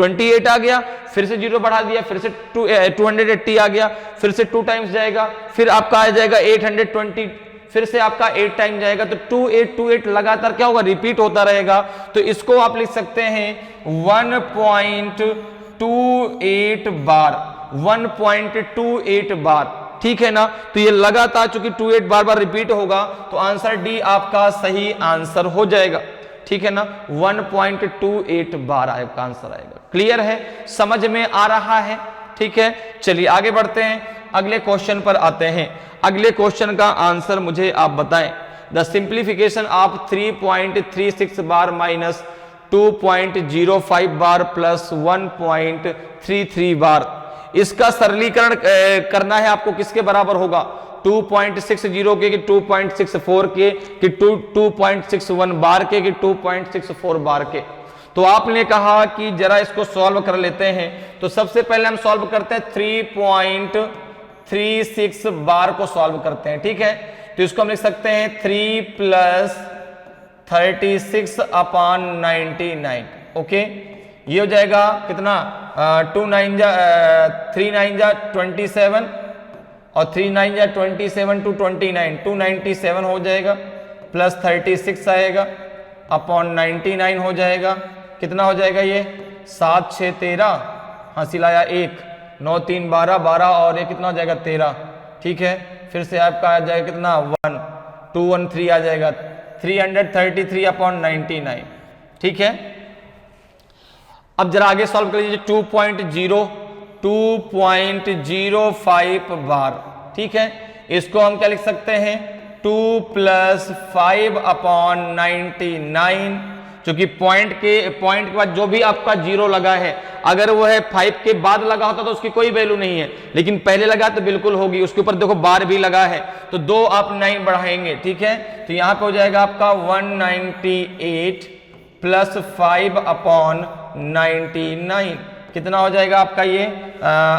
28 आ गया, फिर से 0 बढ़ा दिया, फिर से 280 आ गया, फिर से 2 टाइम्स जाएगा, फिर आपका आ जाएगा 820, फिर से आपका 8 टाइम जाएगा। तो 2828 लगातार क्या होगा, रिपीट होता रहेगा। तो इसको आप लिख सकते हैं 1.28 बार, 1.28 बार, ठीक है ना। तो ये लगातार चूंकि 28 बार बार रिपीट होगा तो आंसर डी आपका सही आंसर हो जाएगा, ठीक है ना। 1.28 बार आपका आंसर आएगा। क्लियर है, समझ में आ रहा है, ठीक है। चलिए आगे बढ़ते हैं, अगले क्वेश्चन पर आते हैं। अगले क्वेश्चन का आंसर मुझे आप बताएं। The simplification of 3.36 bar minus 2.05 bar plus 1.33 बार, इसका सरलीकरण करना है आपको, किसके बराबर होगा, 2.60 के कि 2.64 के कि 2.61 बार के कि 2.64 बार के। तो आपने कहा कि जरा इसको सॉल्व कर लेते हैं। तो सबसे पहले हम सॉल्व करते हैं 3.36 बार को सॉल्व करते हैं, ठीक है। तो इसको हम लिख सकते हैं 3 + 36/99, ओके। ये हो जाएगा कितना, 3 9 जा 27 और 3 9 जा 27 to 29, 297 हो जाएगा, प्लस 36 आएगा अपॉन 99 हो जाएगा। कितना हो जाएगा ये, 7 6 13, हासिल आया 1, 9 3 12, 12 और ये कितना हो जाएगा 13, ठीक है। फिर से आपका आ जाएगा कितना 1 213 आ जाएगा, 333/99, ठीक है। अब जरा आगे सॉल्व कर लीजिए 2.05 बार, ठीक है। इसको हम क्या लिख सकते हैं, 2 + 5/99, क्योंकि पॉइंट के बाद जो भी आपका 0 लगा है, अगर वो है 5 के बाद लगा होता तो उसकी कोई वैल्यू नहीं है, लेकिन पहले लगा तो बिल्कुल होगी। उसके ऊपर देखो बार भी लगा है, तो 2 आप 9 बढ़ाएंगे, ठीक है। तो यहां पे हो जाएगा आपका 198 + 5/99, कितना हो जाएगा आपका ये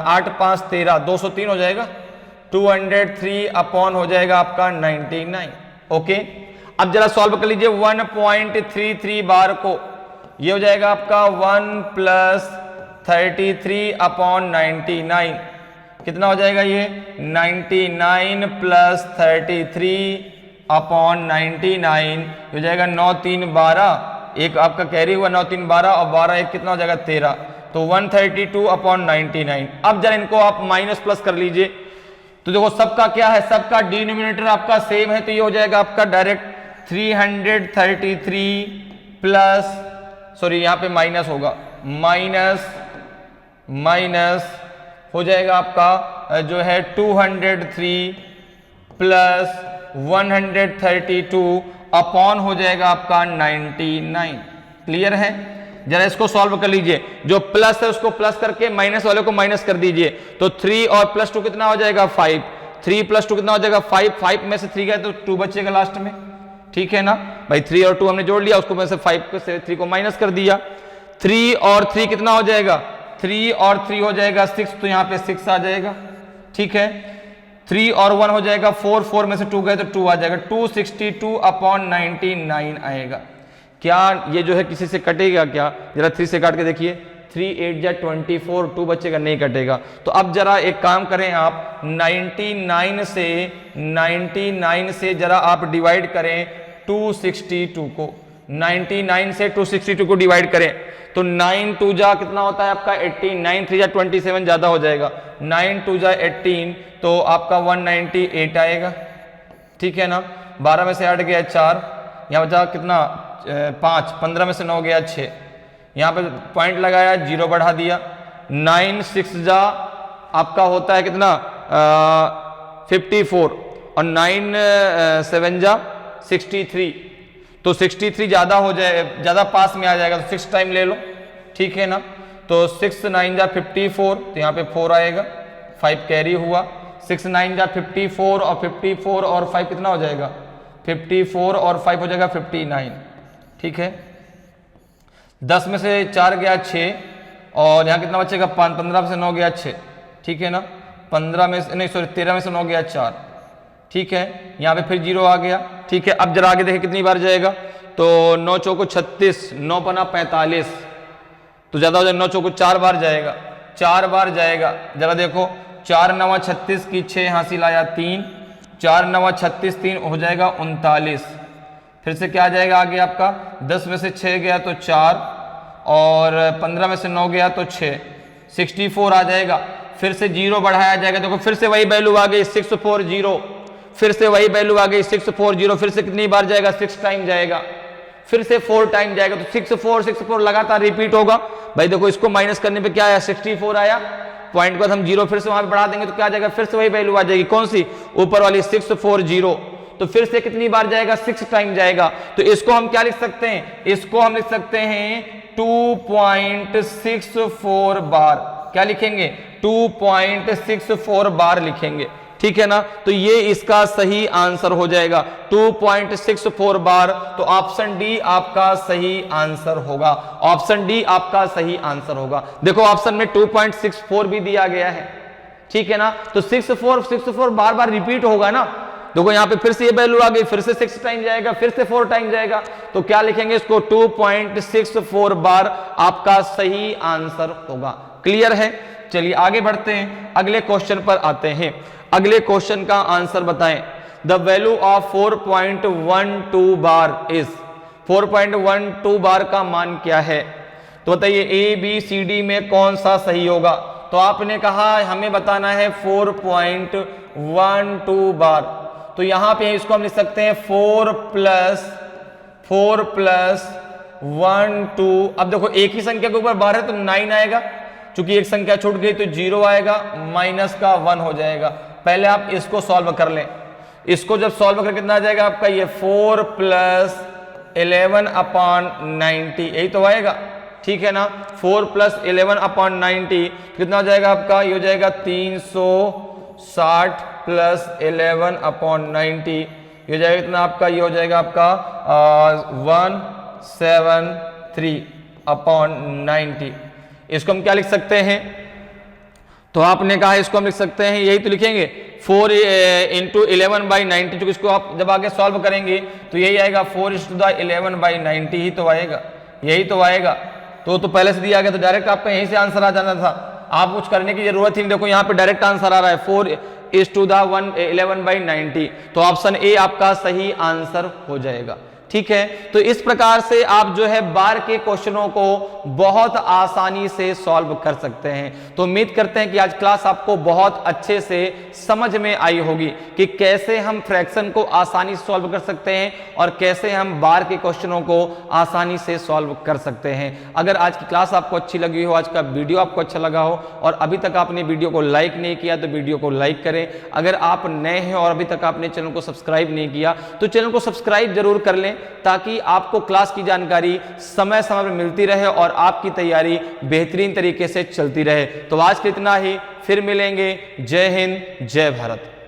8 5 13, 203 हो जाएगा, 203 अपॉन हो जाएगा आपका 99, ओके। अब जरा सॉल्व कर लीजिए 1.33 बार को, ये हो जाएगा आपका 1 + 33/99, कितना हो जाएगा ये 99 + 33/99 हो जाएगा 9 3 12, एक आपका कैरी हुआ 9 3 12 और 12 एक कितना हो जाएगा 13, तो 132/99। अब जरा इनको आप माइनस प्लस कर लीजिए। तो देखो सबका क्या है, सबका डिनोमिनेटर आपका सेम है, तो ये हो जाएगा आपका डायरेक्ट 333 प्लस, सॉरी यहां पे माइनस होगा, माइनस हो जाएगा आपका जो है 203 प्लस 132 अपॉन हो जाएगा आपका 99। क्लियर है, जरा इसको सॉल्व कर लीजिए। जो प्लस है उसको प्लस करके माइनस वाले को माइनस कर दीजिए, तो 3 और +2 कितना हो जाएगा 5, 3 + 2 कितना हो जाएगा 5, 5 में से 3 गया तो 2 बचेगा लास्ट में, ठीक है ना भाई। 3 और 2 हमने जोड़ लिया, उसको में से 5 से 3 को माइनस कर दिया, 3 और 3 कितना हो जाएगा, 3 और 3 हो जाएगा 6, तो यहाँ पे 6 आ जाएगा, ठीक है। 3 और 1 हो जाएगा 4, 4 में से 2 गए तो 2 आ जाएगा, 262/99 आएगा। क्या ये जो है किसी से कटेगा क्या, जरा 3 से काट के देखिए, 3 8 जा 24, 2 बचेगा, नहीं कटेगा। तो अब जरा एक काम करें आप, 99 से जरा आप डिवाइड करें 262 को, 99 से 262 को डिवाइड करें तो 9 2 जा कितना होता है आपका 18, 9 3 जा 27 ज्यादा हो जाएगा, 9 2 जा 18 तो आपका 198 आएगा, ठीक है ना। 12 में से 8 गया 4, यहाँ बचा कितना 5, 15 में से 9 गया 6, यहाँ पे पॉइंट लगाया 0 बढ़ा दिया, 9 6 जा आपका होता है कितना 54 और 9 7 जा 63, तो 63 ज्यादा हो जाए, ज्यादा पास में आ जाएगा तो 6 टाइम ले लो, ठीक है ना। तो 6 9 जा 54, तो यहाँ पे 4 आएगा, 5 कैरी हुआ, 6 9 जा 54 और 54 और 5 कितना हो जाएगा 54 और 5 हो जाएगा 59, ठीक है। 10 में से 4 गया 6 और यहाँ कितना बचेगा 5, 15 में से 9 गया 6, ठीक है ना। 15 में से नहीं सॉरी 13 में से 9 गया 4, ठीक है। यहाँ पे फिर 0 आ गया, ठीक है। अब जरा आगे देखें कितनी बार जाएगा, तो 9 चौको 36, 9 पना 45, तो ज्यादा हो जाएगा, 9 चौको 4 बार जाएगा, 4 बार जाएगा। जरा देखो 4 9 36 की 6 हासिल आया 3, 4 9 36 3 हो जाएगा 39। फिर से क्या आ जाएगा आगे आपका, 10 में से 6 गया तो 4 और 15 में से 9 गया तो 6, 64 आ जाएगा। फिर से 0 बढ़ाया जाएगा, देखो फिर से वही वैल्यू आ गई 640, फिर से वही वैल्यू आ गई 640। फिर से कितनी बार जाएगा, 6 टाइम जाएगा, फिर से 4 टाइम जाएगा, तो 64 लगातार रिपीट होगा। भाई देखो इसको माइनस करने पे क्या आया, 64 आया, पॉइंट को हम 0 फिर से वहां पे बढ़ा देंगे तो क्या आ जाएगा, फिर से वही वैल्यू आ जाएगी, कौन सी, ऊपर वाली 640। तो फिर से कितनी बार जाएगा, 6 टाइम जाएगा। तो इसको हम क्या लिख सकते हैं, इसको हम लिख सकते हैं 2.64 बार। क्या लिखेंगे, 2.64 बार लिखेंगे, ठीक है ना। तो ये इसका सही आंसर हो जाएगा 2.64 बार। तो ऑप्शन डी आपका सही आंसर होगा, ऑप्शन डी आपका सही आंसर होगा। देखो ऑप्शन में 2.64 भी दिया गया है, ठीक है ना। तो 64 बार बार रिपीट होगा ना। देखो यहाँ पे फिर से ये वैल्यू आ गई, फिर से 6 टाइम जाएगा, फिर से 4 टाइम जाएगा, तो क्या लिखेंगे इसको, 2.64 बार आपका सही आंसर होगा। क्लियर है। चलिए आगे बढ़ते हैं, अगले क्वेश्चन पर आते हैं। अगले क्वेश्चन का आंसर बताएं। The value of 4.12 bar is, 4.12 बार का मान क्या है। तो बताइए ए बी सी डी में कौन सा सही होगा। तो आपने कहा हमें बताना है 4.12 बार, तो यहां पे इसको हम लिख सकते हैं 4 प्लस 1 2। अब देखो एक ही संख्या के ऊपर बार है तो 9 आएगा, चूंकि एक संख्या छूट गई तो 0 आएगा, माइनस का 1 हो जाएगा। पहले आप इसको सॉल्व कर लें, इसको जब सॉल्व करके कितना आ जाएगा आपका, ये 4 प्लस 11/90, यही तो आएगा, ठीक है ना। 4 प्लस 11/90 कितना हो जाएगा आपका, ये हो जाएगा 360 प्लस 11/90, ये हो जाएगा कितना आपका, ये हो जाएगा आपका 173/90। इसको हम क्या लिख सकते हैं, तो आपने कहा इसको हम लिख सकते हैं, यही तो लिखेंगे 4 इंटू 11/90, क्योंकि इसको आप जब आगे सॉल्व करेंगे तो यही आएगा 4:11/90 ही तो आएगा, यही तो आएगा। तो पहले से दिया गया तो डायरेक्ट आपका यहीं से आंसर आ जाना था, आप कुछ करने की जरूरत ही नहीं। देखो यहाँ पे डायरेक्ट आंसर आ रहा है 4:11/90, तो ऑप्शन ए आपका सही आंसर हो जाएगा, ठीक है। तो इस प्रकार से आप जो है बार के क्वेश्चनों को बहुत आसानी से सॉल्व कर सकते हैं। तो उम्मीद करते हैं कि आज क्लास आपको बहुत अच्छे से समझ में आई होगी कि कैसे हम फ्रैक्शन को आसानी से सॉल्व कर सकते हैं और कैसे हम बार के क्वेश्चनों को आसानी से सॉल्व कर सकते हैं। अगर आज की क्लास आपको अच्छी लगी हो, आज का वीडियो आपको अच्छा लगा हो और अभी तक आपने वीडियो को लाइक नहीं किया तो वीडियो को लाइक करें। अगर आप नए हैं और अभी तक आपने चैनल को सब्सक्राइब नहीं किया तो चैनल को सब्सक्राइब जरूर कर लें, ताकि आपको क्लास की जानकारी समय समय पर मिलती रहे और आपकी तैयारी बेहतरीन तरीके से चलती रहे। तो आज के इतना ही, फिर मिलेंगे। जय हिंद, जय भारत।